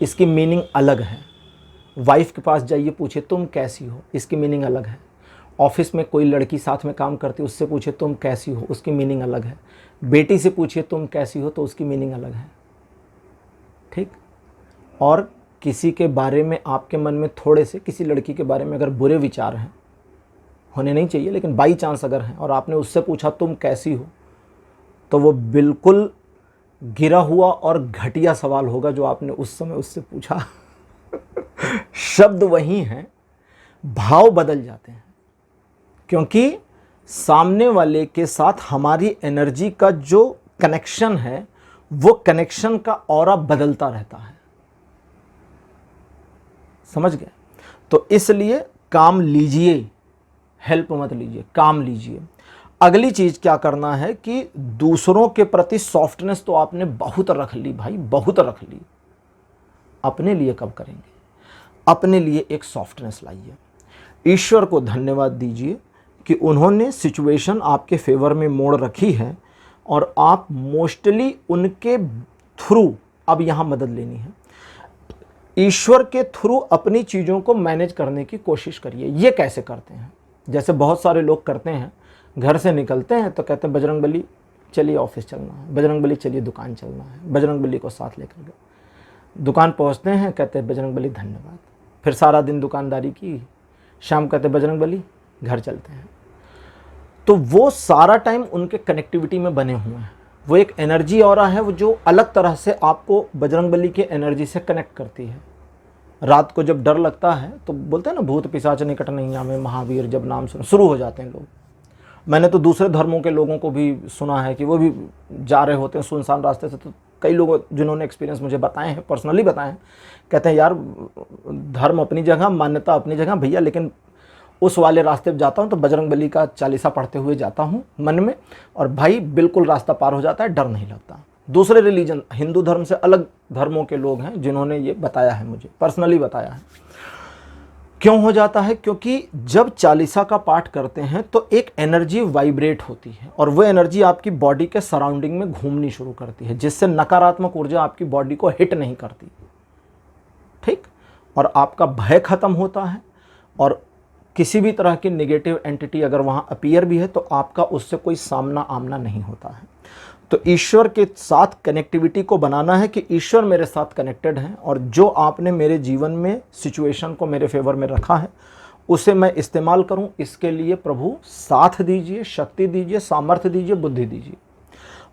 इसकी मीनिंग अलग है। वाइफ के पास जाइए, पूछे तुम कैसी हो, इसकी मीनिंग अलग है। ऑफिस में कोई लड़की साथ में काम करती है, उससे पूछे तुम कैसी हो, उसकी मीनिंग अलग है। बेटी से पूछिए तुम कैसी हो, तो उसकी मीनिंग अलग है, ठीक। और किसी के बारे में आपके मन में थोड़े से, किसी लड़की के बारे में अगर बुरे विचार हैं, होने नहीं चाहिए, लेकिन बाई चांस अगर हैं, और आपने उससे पूछा तुम कैसी हो, तो वो बिल्कुल गिरा हुआ और घटिया सवाल होगा जो आपने उस समय उससे पूछा। शब्द वही हैं, भाव बदल जाते हैं, क्योंकि सामने वाले के साथ हमारी एनर्जी का जो कनेक्शन है, वो कनेक्शन का ऑरा बदलता रहता है। समझ गए? तो इसलिए काम लीजिए, हेल्प मत लीजिए, काम लीजिए। अगली चीज क्या करना है कि दूसरों के प्रति सॉफ्टनेस तो आपने बहुत रख ली भाई, बहुत रख ली, अपने लिए कब करेंगे? अपने लिए एक सॉफ्टनेस लाइए। ईश्वर को धन्यवाद दीजिए कि उन्होंने सिचुएशन आपके फेवर में मोड़ रखी है, और आप मोस्टली उनके थ्रू अब यहाँ मदद लेनी है। ईश्वर के थ्रू अपनी चीज़ों को मैनेज करने की कोशिश करिए। ये कैसे करते हैं? जैसे बहुत सारे लोग करते हैं, घर से निकलते हैं तो कहते हैं बजरंग बली चलिए ऑफिस चलना है, बजरंग बली चलिए दुकान चलना है, बजरंग बली को साथ लेकर गए। दुकान पहुंचते हैं, कहते हैं बजरंग बली धन्यवाद, फिर सारा दिन दुकानदारी की, शाम कहते हैं बजरंग बली घर चलते हैं। तो वो सारा टाइम उनके कनेक्टिविटी में बने हुए हैं। वो एक एनर्जी ऑरा है, वो जो अलग तरह से आपको बजरंग बली के एनर्जी से कनेक्ट करती है। रात को जब डर लगता है तो बोलते हैं ना, भूत पिशाच निकट नहीं आवे, महावीर जब नाम सुन, शुरू हो जाते हैं लोग। मैंने तो दूसरे धर्मों के लोगों को भी सुना है कि वो भी जा रहे होते हैं सुनसान रास्ते से, तो कई लोग जिन्होंने एक्सपीरियंस मुझे बताए हैं, पर्सनली बताए हैं, कहते हैं यार धर्म अपनी जगह, मान्यता अपनी जगह भैया, लेकिन उस वाले रास्ते पे जाता हूँ तो बजरंग बली का चालीसा पढ़ते हुए जाता हूँ मन में, और भाई बिल्कुल रास्ता पार हो जाता है, डर नहीं लगता। दूसरे रिलीजन, हिंदू धर्म से अलग धर्मों के लोग हैं जिन्होंने ये बताया है, मुझे पर्सनली बताया है। क्यों हो जाता है? क्योंकि जब चालीसा का पाठ करते हैं तो एक एनर्जी वाइब्रेट होती है, और वो एनर्जी आपकी बॉडी के सराउंडिंग में घूमनी शुरू करती है, जिससे नकारात्मक ऊर्जा आपकी बॉडी को हिट नहीं करती, ठीक। और आपका भय खत्म होता है, और किसी भी तरह की नेगेटिव एंटिटी अगर वहाँ अपीयर भी है तो आपका उससे कोई सामना आमना नहीं होता है। तो ईश्वर के साथ कनेक्टिविटी को बनाना है कि ईश्वर मेरे साथ कनेक्टेड हैं और जो आपने मेरे जीवन में सिचुएशन को मेरे फेवर में रखा है उसे मैं इस्तेमाल करूं। इसके लिए प्रभु साथ दीजिए, शक्ति दीजिए, सामर्थ्य दीजिए, बुद्धि दीजिए।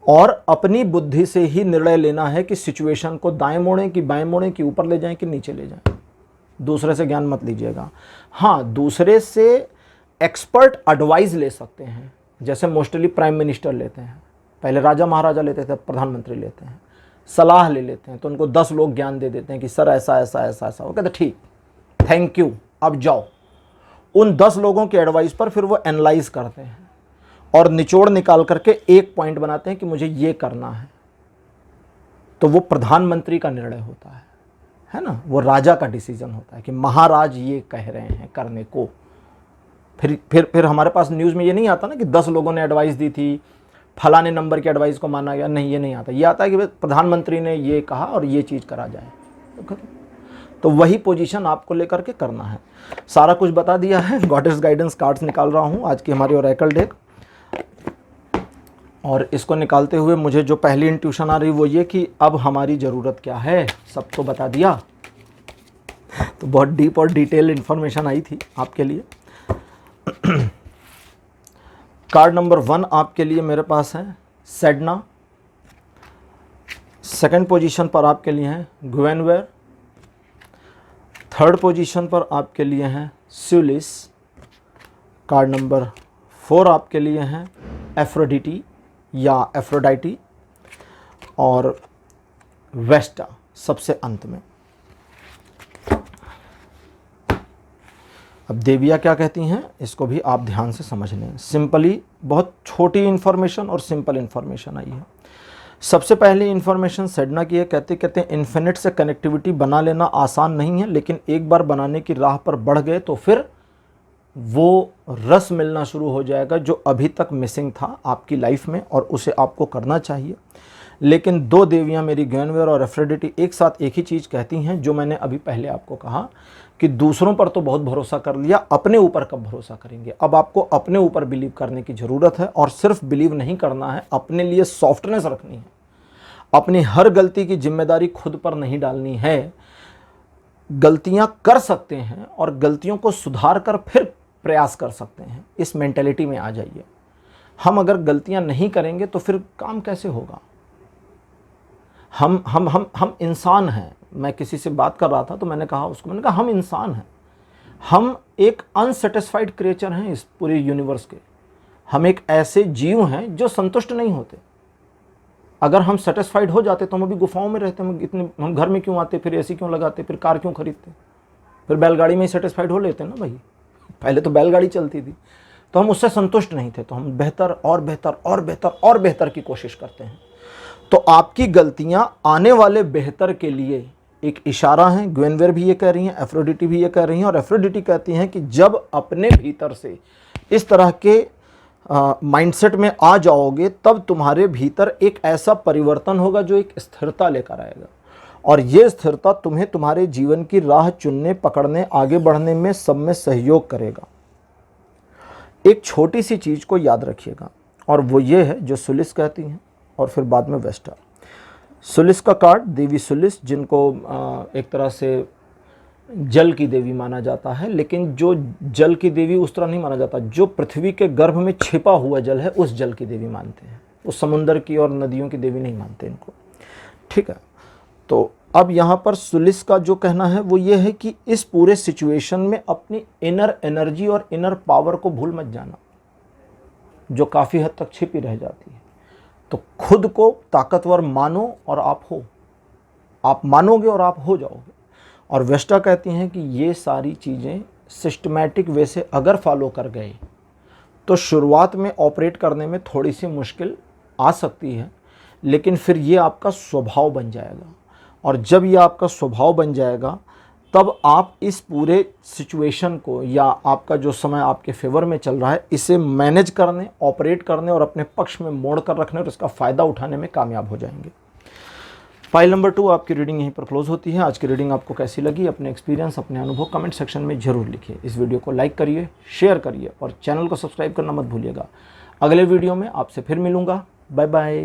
और अपनी बुद्धि से ही निर्णय लेना है कि सिचुएशन को दाएं मोड़ें कि बाएं मोड़ें, कि ऊपर ले जाएं कि नीचे ले जाएं। दूसरे से ज्ञान मत लीजिएगा। हाँ, दूसरे से एक्सपर्ट एडवाइस ले सकते हैं, जैसे मोस्टली प्राइम मिनिस्टर लेते हैं। पहले राजा महाराजा लेते थे, प्रधानमंत्री लेते हैं, सलाह ले लेते हैं, तो उनको 10 लोग ज्ञान दे देते हैं कि सर ऐसा ऐसा ऐसा ऐसा। वो कहते ठीक, थैंक यू, अब जाओ। उन 10 लोगों के एडवाइस पर फिर वो एनालाइज करते हैं और निचोड़ निकाल करके एक पॉइंट बनाते हैं कि मुझे ये करना है। तो वो प्रधानमंत्री का निर्णय होता है ना, वो राजा का डिसीजन होता है कि महाराज ये कह रहे हैं करने को। फिर हमारे पास न्यूज़ में ये नहीं आता ना कि 10 लोगों ने एडवाइस दी थी, फलाने नंबर की एडवाइस को माना गया, नहीं, ये नहीं आता। ये आता है कि प्रधानमंत्री ने ये कहा और ये चीज़ करा जाए। तो वही पोजीशन आपको लेकर के करना है। सारा कुछ बता दिया है। गॉडेस गाइडेंस कार्ड्स निकाल रहा हूँ आज की हमारी ओरेकल डेक, और इसको निकालते हुए मुझे जो पहली इंट्यूशन आ रही वो ये कि अब हमारी ज़रूरत क्या है, सब तो बता दिया। तो बहुत डीप और डिटेल इन्फॉर्मेशन आई थी आपके लिए। कार्ड नंबर 1 आपके लिए मेरे पास है सेडना। सेकंड पोजीशन पर आपके लिए है ग्वेनवेर। थर्ड पोजीशन पर आपके लिए हैं सुलिस। कार्ड नंबर 4 आपके लिए हैं एफ्रोडिटी या एफ्रोडाइटी, और वेस्टा सबसे अंत में। अब देवियाँ क्या कहती हैं इसको भी आप ध्यान से समझ लें। सिंपली बहुत छोटी इन्फॉर्मेशन और सिंपल इन्फॉर्मेशन आई है। सबसे पहले इन्फॉर्मेशन सेडना की है। कहते हैं इन्फिनिट से कनेक्टिविटी बना लेना आसान नहीं है, लेकिन एक बार बनाने की राह पर बढ़ गए तो फिर वो रस मिलना शुरू हो जाएगा जो अभी तक मिसिंग था आपकी लाइफ में, और उसे आपको करना चाहिए। लेकिन 2 देवियाँ मेरी ग्वेनवेर और एफ्रोडिटी एक साथ एक ही चीज़ कहती हैं जो मैंने अभी पहले आपको कहा कि दूसरों पर तो बहुत भरोसा कर लिया, अपने ऊपर कब भरोसा करेंगे। अब आपको अपने ऊपर बिलीव करने की ज़रूरत है, और सिर्फ बिलीव नहीं करना है, अपने लिए सॉफ्टनेस रखनी है। अपनी हर गलती की जिम्मेदारी खुद पर नहीं डालनी है। गलतियां कर सकते हैं और गलतियों को सुधार कर फिर प्रयास कर सकते हैं। इस मेंटेलिटी में आ जाइए। हम अगर गलतियां नहीं करेंगे तो फिर काम कैसे होगा। हम इंसान हैं। मैं किसी से बात कर रहा था तो मैंने कहा हम इंसान हैं। हम एक अनसेटिस्फाइड क्रिएचर हैं इस पूरे यूनिवर्स के। हम एक ऐसे जीव हैं जो संतुष्ट नहीं होते। अगर हम सेटिस्फाइड हो जाते तो हम अभी गुफाओं में रहते। हम घर में क्यों आते, फिर एसी क्यों लगाते, फिर कार क्यों खरीदते, फिर बैलगाड़ी में ही सेटिस्फाइड हो लेते ना भाई। पहले तो बैलगाड़ी चलती थी, तो हम उससे संतुष्ट नहीं थे, तो हम बेहतर और बेहतर और बेहतर और बेहतर की कोशिश करते हैं। तो आपकी गलतियां आने वाले बेहतर के लिए एक इशारा है। ग्वेनवेर भी ये कह रही हैं, एफ्रोडिटी भी ये कह रही हैं, और एफ्रोडिटी कहती हैं कि जब अपने भीतर से इस तरह के माइंडसेट में आ जाओगे तब तुम्हारे भीतर एक ऐसा परिवर्तन होगा जो एक स्थिरता लेकर आएगा, और ये स्थिरता तुम्हें तुम्हारे जीवन की राह चुनने, पकड़ने, आगे बढ़ने में सब में सहयोग करेगा। एक छोटी सी चीज़ को याद रखिएगा, और वो ये है जो सुलिस कहती हैं, और फिर बाद में वेस्टा। सुलिस का कार्ड देवी सुलिस, जिनको एक तरह से जल की देवी माना जाता है, लेकिन जो जल की देवी उस तरह नहीं माना जाता। जो पृथ्वी के गर्भ में छिपा हुआ जल है उस जल की देवी मानते हैं। उस समुंदर की और नदियों की देवी नहीं मानते इनको, ठीक है। तो अब यहाँ पर सुलिस का जो कहना है वो ये है कि इस पूरे सिचुएशन में अपनी इनर एनर्जी और इनर पावर को भूल मत जाना, जो काफ़ी हद तक छिपी रह जाती है। तो खुद को ताकतवर मानो और आप हो, आप मानोगे और आप हो जाओगे। और वेस्टा कहती हैं कि ये सारी चीज़ें सिस्टमैटिक वे से अगर फॉलो कर गए तो शुरुआत में ऑपरेट करने में थोड़ी सी मुश्किल आ सकती है, लेकिन फिर ये आपका स्वभाव बन जाएगा। और जब ये आपका स्वभाव बन जाएगा तब आप इस पूरे सिचुएशन को, या आपका जो समय आपके फेवर में चल रहा है, इसे मैनेज करने, ऑपरेट करने और अपने पक्ष में मोड़ कर रखने और इसका फ़ायदा उठाने में कामयाब हो जाएंगे। फाइल नंबर 2 आपकी रीडिंग यहीं पर क्लोज होती है। आज की रीडिंग आपको कैसी लगी, अपने एक्सपीरियंस, अपने अनुभव कमेंट सेक्शन में जरूर लिखिए। इस वीडियो को लाइक करिए, शेयर करिए और चैनल को सब्सक्राइब करना मत भूलिएगा। अगले वीडियो में आपसे फिर मिलूंगा। Bye bye.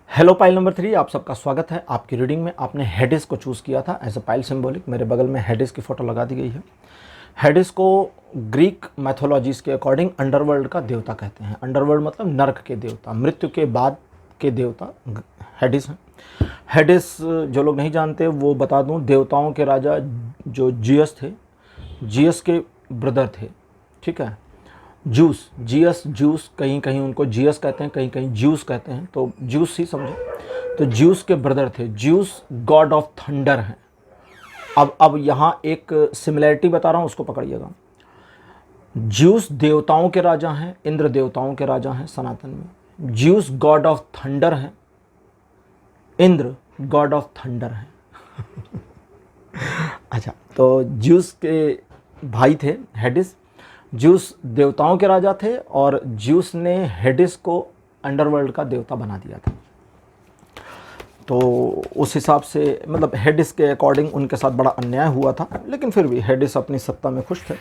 Hello pile number 3, आप सबका स्वागत है। आपकी रीडिंग में आपने हेडिस को चूज़ किया था एज अ पाइल सिंबॉलिक। मेरे बगल में हेडिस की फ़ोटो लगा दी गई है। हेडिस को ग्रीक मैथोलॉजीज़ के अकॉर्डिंग अंडरवर्ल्ड का देवता कहते हैं। अंडरवर्ल्ड मतलब नर्क के देवता, मृत्यु के बाद के देवता हेडिस हैं। हेडिस जो लोग नहीं जानते वो बता दूं, देवताओं के राजा जो जियस थे, जियस के ब्रदर थे, ठीक है। जूस, जियस, जूस, कहीं कहीं उनको जियस कहते हैं, कहीं कहीं ज्यूस कहते हैं, तो ज्यूस ही समझो। तो ज्यूस के ब्रदर थे। ज्यूस गॉड ऑफ थंडर हैं। अब यहाँ एक सिमिलैरिटी बता रहा हूँ, उसको पकड़िएगा। ज्यूस देवताओं के राजा हैं, इंद्र देवताओं के राजा हैं सनातन में। ज्यूस गॉड ऑफ थंडर हैं, इंद्र गॉड ऑफ थंडर हैं। अच्छा, तो ज्यूस के भाई थे हेडिस। ज्यूस देवताओं के राजा थे और ज्यूस ने हेडिस को अंडरवर्ल्ड का देवता बना दिया था। तो उस हिसाब से मतलब हेडिस के अकॉर्डिंग उनके साथ बड़ा अन्याय हुआ था, लेकिन फिर भी हेडिस अपनी सत्ता में खुश थे।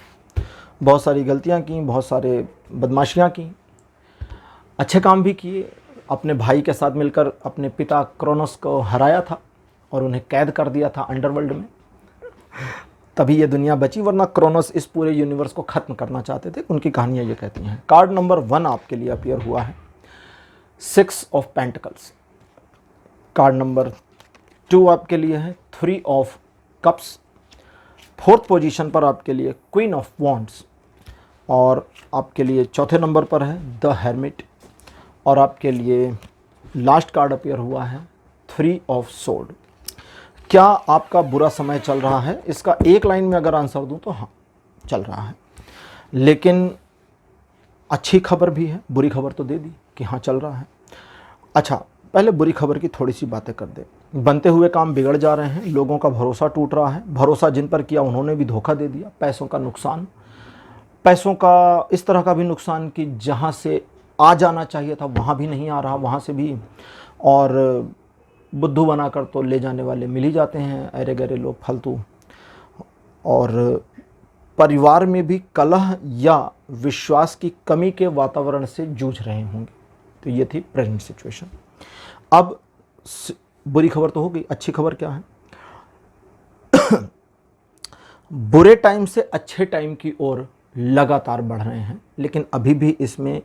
बहुत सारी गलतियां की, बहुत सारे बदमाशियां की, अच्छे काम भी किए। अपने भाई के साथ मिलकर अपने पिता क्रोनोस को हराया था और उन्हें कैद कर दिया था अंडरवर्ल्ड में। तभी ये दुनिया बची, वरना क्रोनोस इस पूरे यूनिवर्स को ख़त्म करना चाहते थे। उनकी कहानियाँ ये कहती हैं। कार्ड नंबर 1 आपके लिए अपीयर हुआ है 6 ऑफ पेंटिकल्स। कार्ड नंबर 2 आपके लिए है 3 ऑफ कप्स। 4th पोजीशन पर आपके लिए क्वीन ऑफ वॉन्ड्स और आपके लिए 4थे नंबर पर है द हेर्मिट। और आपके लिए लास्ट कार्ड अपीयर हुआ है 3 ऑफ सोर्ड। क्या आपका बुरा समय चल रहा है? इसका एक लाइन में अगर आंसर दूं तो हाँ, चल रहा है। लेकिन अच्छी खबर भी है, बुरी खबर तो दे दी कि हाँ चल रहा है। अच्छा, पहले बुरी खबर की थोड़ी सी बातें कर दे। बनते हुए काम बिगड़ जा रहे हैं, लोगों का भरोसा टूट रहा है, भरोसा जिन पर किया उन्होंने भी धोखा दे दिया। पैसों का नुकसान, पैसों का इस तरह का भी नुकसान कि जहाँ से आ जाना चाहिए था वहाँ भी नहीं आ रहा, वहाँ से भी। और बुद्धू बनाकर तो ले जाने वाले मिल ही जाते हैं, अरे गरे लोग फालतू। और परिवार में भी कलह या विश्वास की कमी के वातावरण से जूझ रहे होंगे। तो ये थी प्रेजेंट सिचुएशन। अब बुरी खबर तो हो गई, अच्छी खबर क्या है? बुरे टाइम से अच्छे टाइम की ओर लगातार बढ़ रहे हैं, लेकिन अभी भी इसमें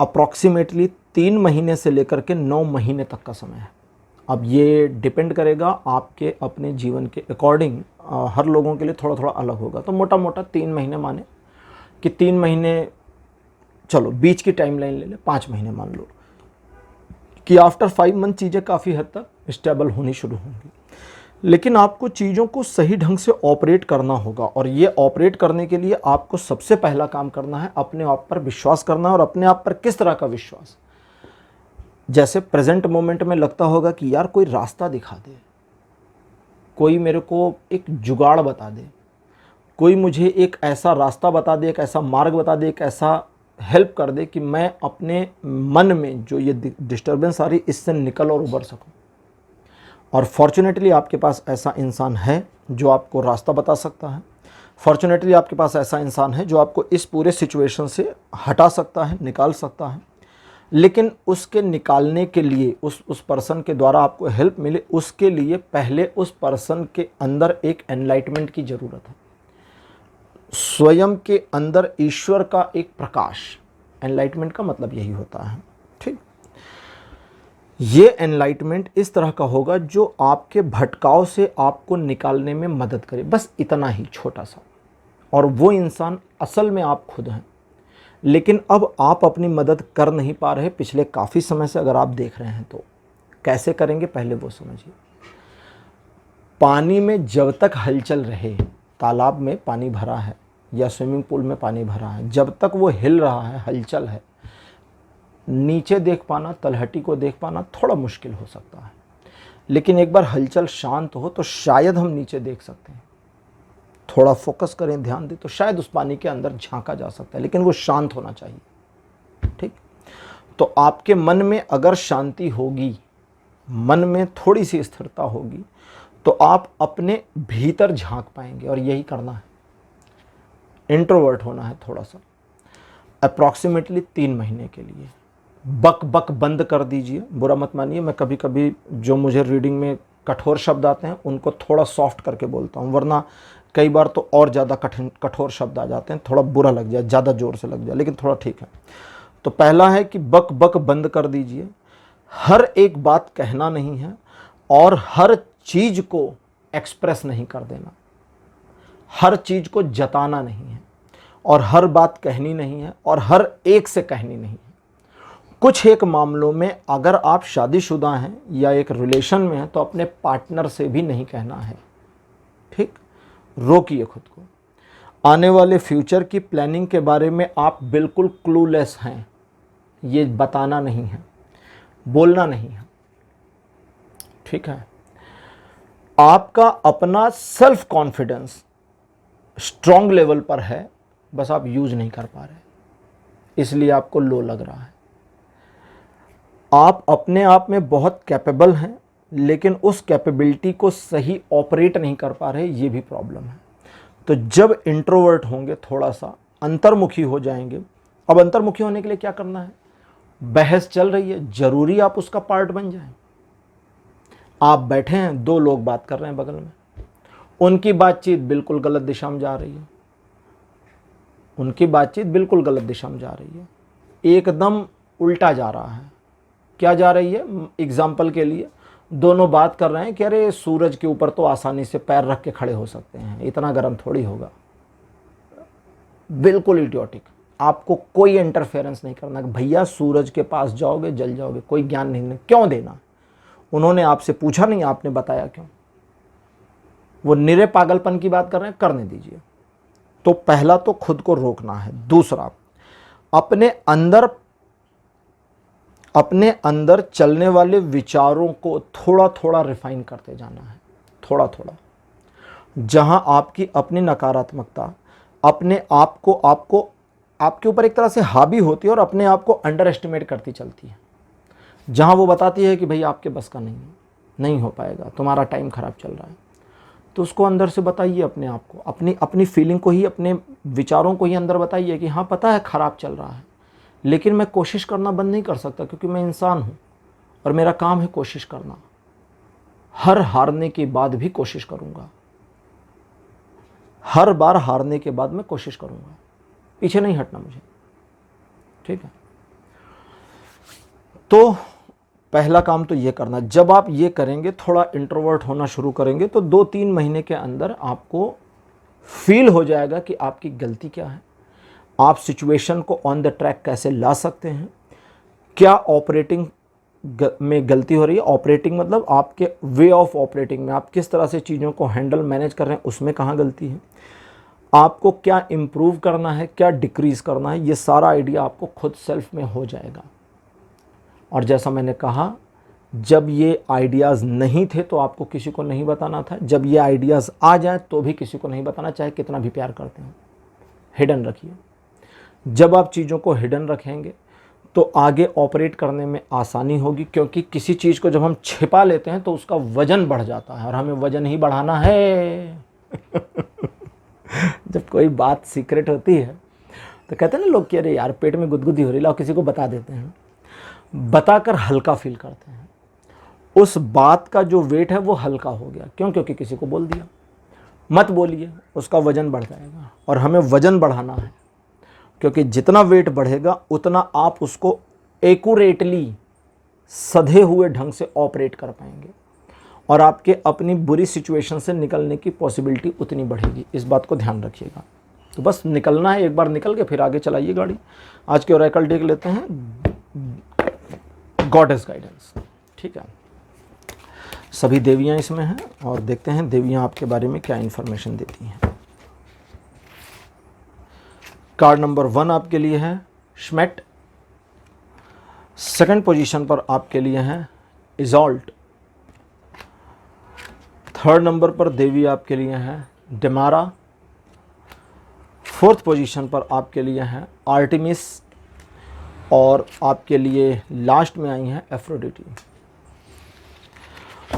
अप्रॉक्सीमेटली 3 महीने से लेकर के 9 महीने तक का समय है। अब ये डिपेंड करेगा आपके अपने जीवन के अकॉर्डिंग। हर लोगों के लिए थोड़ा थोड़ा अलग होगा। तो मोटा मोटा 3 महीने माने कि 3 महीने, चलो बीच की टाइम लाइन ले ले, 5 महीने मान लो कि आफ्टर 5 मंथ चीज़ें काफ़ी हद तक स्टेबल होनी शुरू होंगी। लेकिन आपको चीज़ों को सही ढंग से ऑपरेट करना होगा, और ये ऑपरेट करने के लिए आपको सबसे पहला काम करना है अपने आप पर विश्वास करना है। और अपने आप पर किस तरह का विश्वास? जैसे प्रेजेंट मोमेंट में लगता होगा कि यार कोई रास्ता दिखा दे, कोई मेरे को एक जुगाड़ बता दे, कोई मुझे एक ऐसा रास्ता बता दे, एक ऐसा मार्ग बता दे, एक ऐसा हेल्प कर दे कि मैं अपने मन में जो ये डिस्टर्बेंस आ रही इससे निकल और उबर सकूं। और फॉर्चुनेटली आपके पास ऐसा इंसान है जो आपको रास्ता बता सकता है। फॉर्चुनेटली आपके पास ऐसा इंसान है जो आपको इस पूरे सिचुएशन से हटा सकता है, निकाल सकता है। लेकिन उसके निकालने के लिए, उस पर्सन के द्वारा आपको हेल्प मिले, उसके लिए पहले उस पर्सन के अंदर एक एनलाइटमेंट की ज़रूरत है। स्वयं के अंदर ईश्वर का एक प्रकाश, एनलाइटमेंट का मतलब यही होता है, ठीक। ये एनलाइटमेंट इस तरह का होगा जो आपके भटकाव से आपको निकालने में मदद करे, बस इतना ही छोटा सा। और वो इंसान असल में आप खुद हैं। लेकिन अब आप अपनी मदद कर नहीं पा रहे पिछले काफ़ी समय से। अगर आप देख रहे हैं तो कैसे करेंगे पहले वो समझिए। पानी में जब तक हलचल रहे, तालाब में पानी भरा है या स्विमिंग पूल में पानी भरा है, जब तक वो हिल रहा है, हलचल है, नीचे देख पाना, तलहटी को देख पाना थोड़ा मुश्किल हो सकता है। लेकिन एक बार हलचल शांत हो तो शायद हम नीचे देख सकते हैं। थोड़ा फोकस करें, ध्यान दें तो शायद उस पानी के अंदर झांका जा सकता है, लेकिन वो शांत होना चाहिए, ठीक। तो आपके मन में अगर शांति होगी, मन में थोड़ी सी स्थिरता होगी, तो आप अपने भीतर झांक पाएंगे। और यही करना है, इंट्रोवर्ट होना है थोड़ा सा, अप्रॉक्सीमेटली 3 महीने के लिए। बक बक बंद कर दीजिए, बुरा मत मानिए, मैं कभी कभी जो मुझे रीडिंग में कठोर शब्द आते हैं उनको थोड़ा सॉफ्ट करके बोलता हूँ, वरना कई बार तो और ज़्यादा कठोर शब्द आ जाते हैं, थोड़ा बुरा लग जाए, ज़्यादा ज़ोर से लग जाए, लेकिन थोड़ा ठीक है। तो पहला है कि बक बक बंद कर दीजिए, हर एक बात कहना नहीं है और हर चीज़ को एक्सप्रेस नहीं कर देना, हर चीज़ को जताना नहीं है और हर बात कहनी नहीं है और हर एक से कहनी नहीं है। कुछ एक मामलों में अगर आप शादीशुदा हैं या एक रिलेशन में हैं तो अपने पार्टनर से भी नहीं कहना है, ठीक। रोकिए खुद को। आने वाले फ्यूचर की प्लानिंग के बारे में आप बिल्कुल क्लूलेस हैं, ये बताना नहीं है, बोलना नहीं है, ठीक है। आपका अपना सेल्फ कॉन्फिडेंस स्ट्रॉन्ग लेवल पर है, बस आप यूज नहीं कर पा रहे, इसलिए आपको लो लग रहा है। आप अपने आप में बहुत कैपेबल हैं, लेकिन उस कैपेबिलिटी को सही ऑपरेट नहीं कर पा रहे, ये भी प्रॉब्लम है। तो जब इंट्रोवर्ट होंगे, थोड़ा सा अंतर्मुखी हो जाएंगे। अब अंतर्मुखी होने के लिए क्या करना है? बहस चल रही है, जरूरी आप उसका पार्ट बन जाएं। आप बैठे हैं, 2 लोग बात कर रहे हैं बगल में, उनकी बातचीत बिल्कुल गलत दिशा में जा रही है, उनकी बातचीत बिल्कुल गलत दिशा में जा रही है, एकदम उल्टा जा रहा है। क्या जा रही है? एग्जाम्पल के लिए दोनों बात कर रहे हैं कि अरे सूरज के ऊपर तो आसानी से पैर रख के खड़े हो सकते हैं, इतना गर्म थोड़ी होगा। बिल्कुल इडियोटिक। आपको कोई इंटरफेरेंस नहीं करना कि भैया सूरज के पास जाओगे जल जाओगे, कोई ज्ञान नहीं, क्यों देना? उन्होंने आपसे पूछा नहीं, आपने बताया क्यों? वो निरे पागलपन की बात कर रहे हैं, करने दीजिए। तो पहला तो खुद को रोकना है। दूसरा, अपने अंदर चलने वाले विचारों को थोड़ा थोड़ा रिफाइन करते जाना है, थोड़ा थोड़ा। जहां आपकी अपनी नकारात्मकता अपने आप को आपके ऊपर एक तरह से हावी होती है और अपने आप को अंडर एस्टिमेट करती चलती है, जहां वो बताती है कि भाई आपके बस का नहीं हो पाएगा, तुम्हारा टाइम खराब चल रहा है, तो उसको अंदर से बताइए अपने आप को, अपनी फीलिंग को ही, अपने विचारों को ही अंदर बताइए कि हाँ पता है खराब चल रहा है, लेकिन मैं कोशिश करना बंद नहीं कर सकता, क्योंकि मैं इंसान हूँ और मेरा काम है कोशिश करना। हर हारने के बाद भी कोशिश करूँगा, हर बार हारने के बाद मैं कोशिश करूँगा, पीछे नहीं हटना मुझे, ठीक है। तो पहला काम तो ये करना। जब आप ये करेंगे, थोड़ा इंट्रोवर्ट होना शुरू करेंगे, तो 2-3 महीने के अंदर आपको फील हो जाएगा कि आपकी गलती क्या है, आप सिचुएशन को ऑन द ट्रैक कैसे ला सकते हैं, क्या ऑपरेटिंग में गलती हो रही है। ऑपरेटिंग मतलब आपके वे ऑफ ऑपरेटिंग में आप किस तरह से चीज़ों को हैंडल मैनेज कर रहे हैं, उसमें कहाँ गलती है, आपको क्या इम्प्रूव करना है, क्या डिक्रीज़ करना है, ये सारा आइडिया आपको खुद सेल्फ में हो जाएगा। और जैसा मैंने कहा, जब ये आइडियाज़ नहीं थे तो आपको किसी को नहीं बताना था, जब ये आइडियाज़ आ जाए तो भी किसी को नहीं बताना, चाहे कितना भी प्यार करते हो, हिडन रखिए। जब आप चीज़ों को हिडन रखेंगे तो आगे ऑपरेट करने में आसानी होगी, क्योंकि किसी चीज़ को जब हम छिपा लेते हैं तो उसका वजन बढ़ जाता है, और हमें वजन ही बढ़ाना है। जब कोई बात सीक्रेट होती है तो कहते हैं ना लोग कि अरे यार पेट में गुदगुदी हो रही, लाओ किसी को बता देते हैं, बताकर हल्का फील करते हैं। उस बात का जो वेट है वो हल्का हो गया, क्यों? क्योंकि किसी को बोल दिया। मत बोलिए, उसका वजन बढ़ जाएगा, और हमें वजन बढ़ाना है, क्योंकि जितना वेट बढ़ेगा उतना आप उसको एक्यूरेटली, सधे हुए ढंग से ऑपरेट कर पाएंगे, और आपके अपनी बुरी सिचुएशन से निकलने की पॉसिबिलिटी उतनी बढ़ेगी। इस बात को ध्यान रखिएगा। तो बस निकलना है, एक बार निकल के फिर आगे चलाइए गाड़ी। आज के ओरेकल देख लेते हैं, गॉडेस गाइडेंस, ठीक है। सभी देवियां इसमें हैं, और देखते हैं देवियां आपके बारे में क्या इन्फॉर्मेशन देती हैं। कार्ड नंबर 1 आपके लिए है श्मेट, सेकंड पोजीशन पर आपके लिए है इजॉल्ट, थर्ड नंबर पर देवी आपके लिए है डेमारा, फोर्थ पोजीशन पर आपके लिए है आर्टेमिस, और आपके लिए लास्ट में आई हैं एफ्रोडिटी।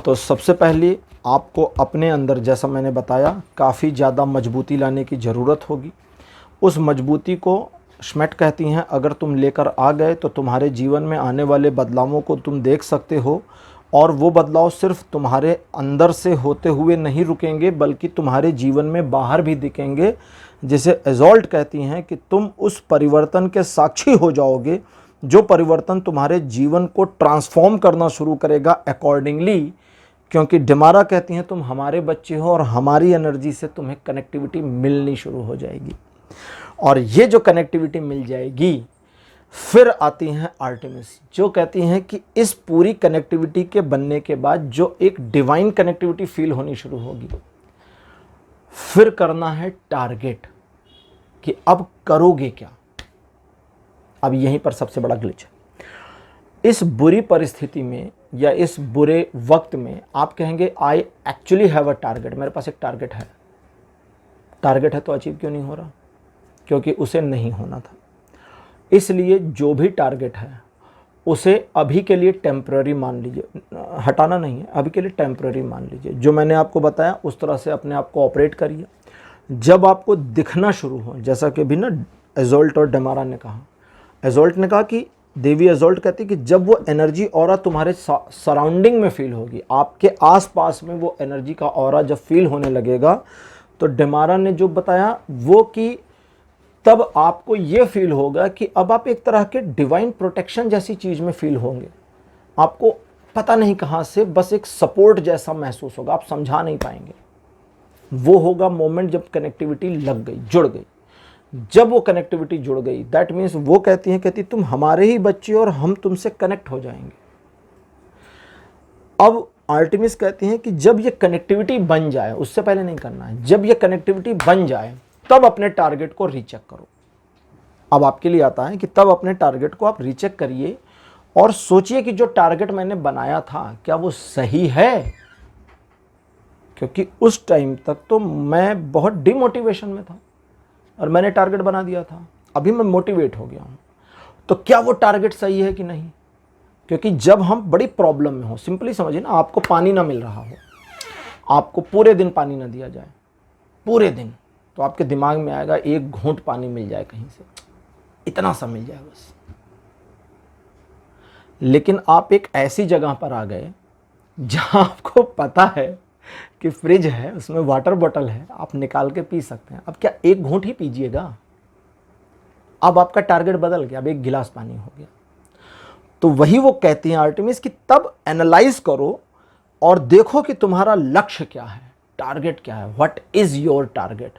तो सबसे पहले आपको अपने अंदर, जैसा मैंने बताया, काफ़ी ज़्यादा मजबूती लाने की ज़रूरत होगी। उस मजबूती को श्मेट कहती हैं, अगर तुम लेकर आ गए तो तुम्हारे जीवन में आने वाले बदलावों को तुम देख सकते हो, और वो बदलाव सिर्फ तुम्हारे अंदर से होते हुए नहीं रुकेंगे बल्कि तुम्हारे जीवन में बाहर भी दिखेंगे। जिसे एजोल्ट कहती हैं कि तुम उस परिवर्तन के साक्षी हो जाओगे, जो परिवर्तन तुम्हारे जीवन को ट्रांसफॉर्म करना शुरू करेगा अकॉर्डिंगली। क्योंकि डेमारा कहती हैं तुम हमारे बच्चे हो और हमारी एनर्जी से तुम्हें कनेक्टिविटी मिलनी शुरू हो जाएगी, और ये जो कनेक्टिविटी मिल जाएगी, फिर आती हैं आर्टेमिस, जो कहती हैं कि इस पूरी कनेक्टिविटी के बनने के बाद जो एक डिवाइन कनेक्टिविटी फील होनी शुरू होगी, फिर करना है टारगेट कि अब करोगे क्या। अब यहीं पर सबसे बड़ा ग्लिच है। इस बुरी परिस्थिति में या इस बुरे वक्त में आप कहेंगे I actually have a target, मेरे पास एक टारगेट है। टारगेट है तो अचीव क्यों नहीं हो रहा? क्योंकि उसे नहीं होना था। इसलिए जो भी टारगेट है उसे अभी के लिए टेम्पररी मान लीजिए, हटाना नहीं है, अभी के लिए टेम्पररी मान लीजिए। जो मैंने आपको बताया उस तरह से अपने आप को ऑपरेट करिए। जब आपको दिखना शुरू हो, जैसा कि भी ना एजोल्ट और डेमारा ने कहा, एजोल्ट ने कहा कि देवी एजोल्ट कहती है कि जब वो एनर्जी ऑरा तुम्हारे सराउंडिंग में फील होगी, आपके आसपास में वो एनर्जी का ऑरा जब फील होने लगेगा, तो डेमारा ने जो बताया वो कि तब आपको ये फील होगा कि अब आप एक तरह के डिवाइन प्रोटेक्शन जैसी चीज़ में फील होंगे। आपको पता नहीं कहाँ से बस एक सपोर्ट जैसा महसूस होगा, आप समझा नहीं पाएंगे। वो होगा मोमेंट जब कनेक्टिविटी लग गई, जुड़ गई। जब वो कनेक्टिविटी जुड़ गई, दैट मीन्स वो कहती तुम हमारे ही बच्चे और हम तुमसे कनेक्ट हो जाएंगे। अब आर्टेमिस कहती हैं कि जब ये कनेक्टिविटी बन जाए, उससे पहले नहीं करना है, जब ये कनेक्टिविटी बन जाए तब अपने टारगेट को रीचेक करो। अब आपके लिए आता है कि तब अपने टारगेट को आप रीचेक करिए और सोचिए कि जो टारगेट मैंने बनाया था क्या वो सही है। क्योंकि उस टाइम तक तो मैं बहुत डिमोटिवेशन में था और मैंने टारगेट बना दिया था, अभी मैं मोटिवेट हो गया हूँ, तो क्या वो टारगेट सही है कि नहीं। क्योंकि जब हम बड़ी प्रॉब्लम में हो, सिंपली समझिए ना, आपको पानी ना मिल रहा हो, आपको पूरे दिन पानी ना दिया जाए, पूरे दिन, तो आपके दिमाग में आएगा एक घूंट पानी मिल जाए कहीं से, इतना सा मिल जाए बस। लेकिन आप एक ऐसी जगह पर आ गए जहां आपको पता है कि फ्रिज है, उसमें वाटर बॉटल है, आप निकाल के पी सकते हैं। अब क्या एक घूंट ही पीजिएगा? अब आपका टारगेट बदल गया, अब एक गिलास पानी हो गया। तो वही वो कहती हैं आर्टेमिस कि तब एनालाइज करो और देखो कि तुम्हारा लक्ष्य क्या है, टारगेट क्या है, व्हाट इज योर टारगेट।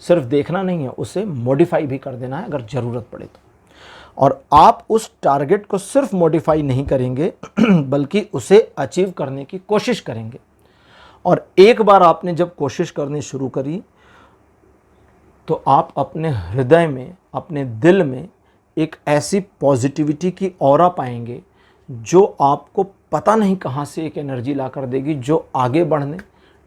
सिर्फ देखना नहीं है, उसे मॉडिफाई भी कर देना है अगर ज़रूरत पड़े तो। और आप उस टारगेट को सिर्फ मॉडिफाई नहीं करेंगे बल्कि उसे अचीव करने की कोशिश करेंगे। और एक बार आपने जब कोशिश करनी शुरू करी तो आप अपने हृदय में, अपने दिल में एक ऐसी पॉजिटिविटी की ऑरा पाएंगे जो आपको पता नहीं कहाँ से एक एनर्जी ला कर देगी, जो आगे बढ़ने,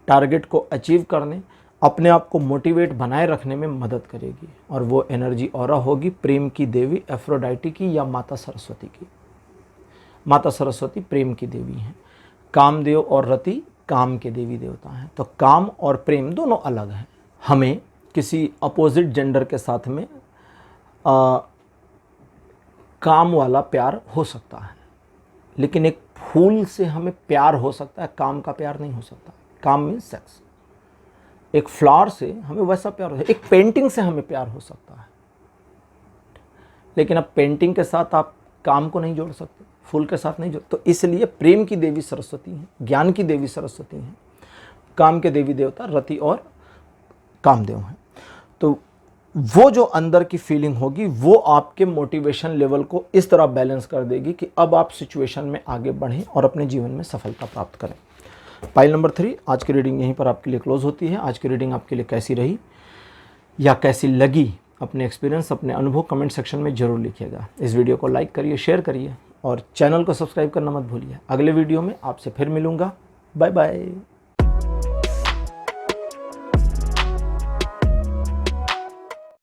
टारगेट को अचीव करने, अपने आप को मोटिवेट बनाए रखने में मदद करेगी। और वो एनर्जी ऑरा होगी प्रेम की देवी एफ्रोडाइटी की या माता सरस्वती की। माता सरस्वती प्रेम की देवी हैं, कामदेव और रति काम के देवी देवता हैं। तो काम और प्रेम दोनों अलग हैं। हमें किसी अपोजिट जेंडर के साथ में काम वाला प्यार हो सकता है, लेकिन एक फूल से हमें प्यार हो सकता है, काम का प्यार नहीं हो सकता। काम मीन्स सेक्स। एक फ्लावर से हमें वैसा प्यार हो सकता है, एक पेंटिंग से हमें प्यार हो सकता है, लेकिन अब पेंटिंग के साथ आप काम को नहीं जोड़ सकते, फूल के साथ नहीं जोड़। तो इसलिए प्रेम की देवी सरस्वती हैं, ज्ञान की देवी सरस्वती हैं, काम के देवी देवता रति और कामदेव हैं। तो वो जो अंदर की फीलिंग होगी वो आपके मोटिवेशन लेवल को इस तरह बैलेंस कर देगी कि अब आप सिचुएशन में आगे बढ़ें और अपने जीवन में सफलता प्राप्त करें। पाइल नंबर 3, आज की रीडिंग यहीं पर आपके लिए क्लोज होती है। आज की रीडिंग आपके लिए कैसी रही या कैसी लगी, अपने एक्सपीरियंस, अपने अनुभव कमेंट सेक्शन में ज़रूर लिखिएगा। इस वीडियो को लाइक करिए, शेयर करिए और चैनल को सब्सक्राइब करना मत भूलिए। अगले वीडियो में आपसे फिर मिलूँगा। Bye bye.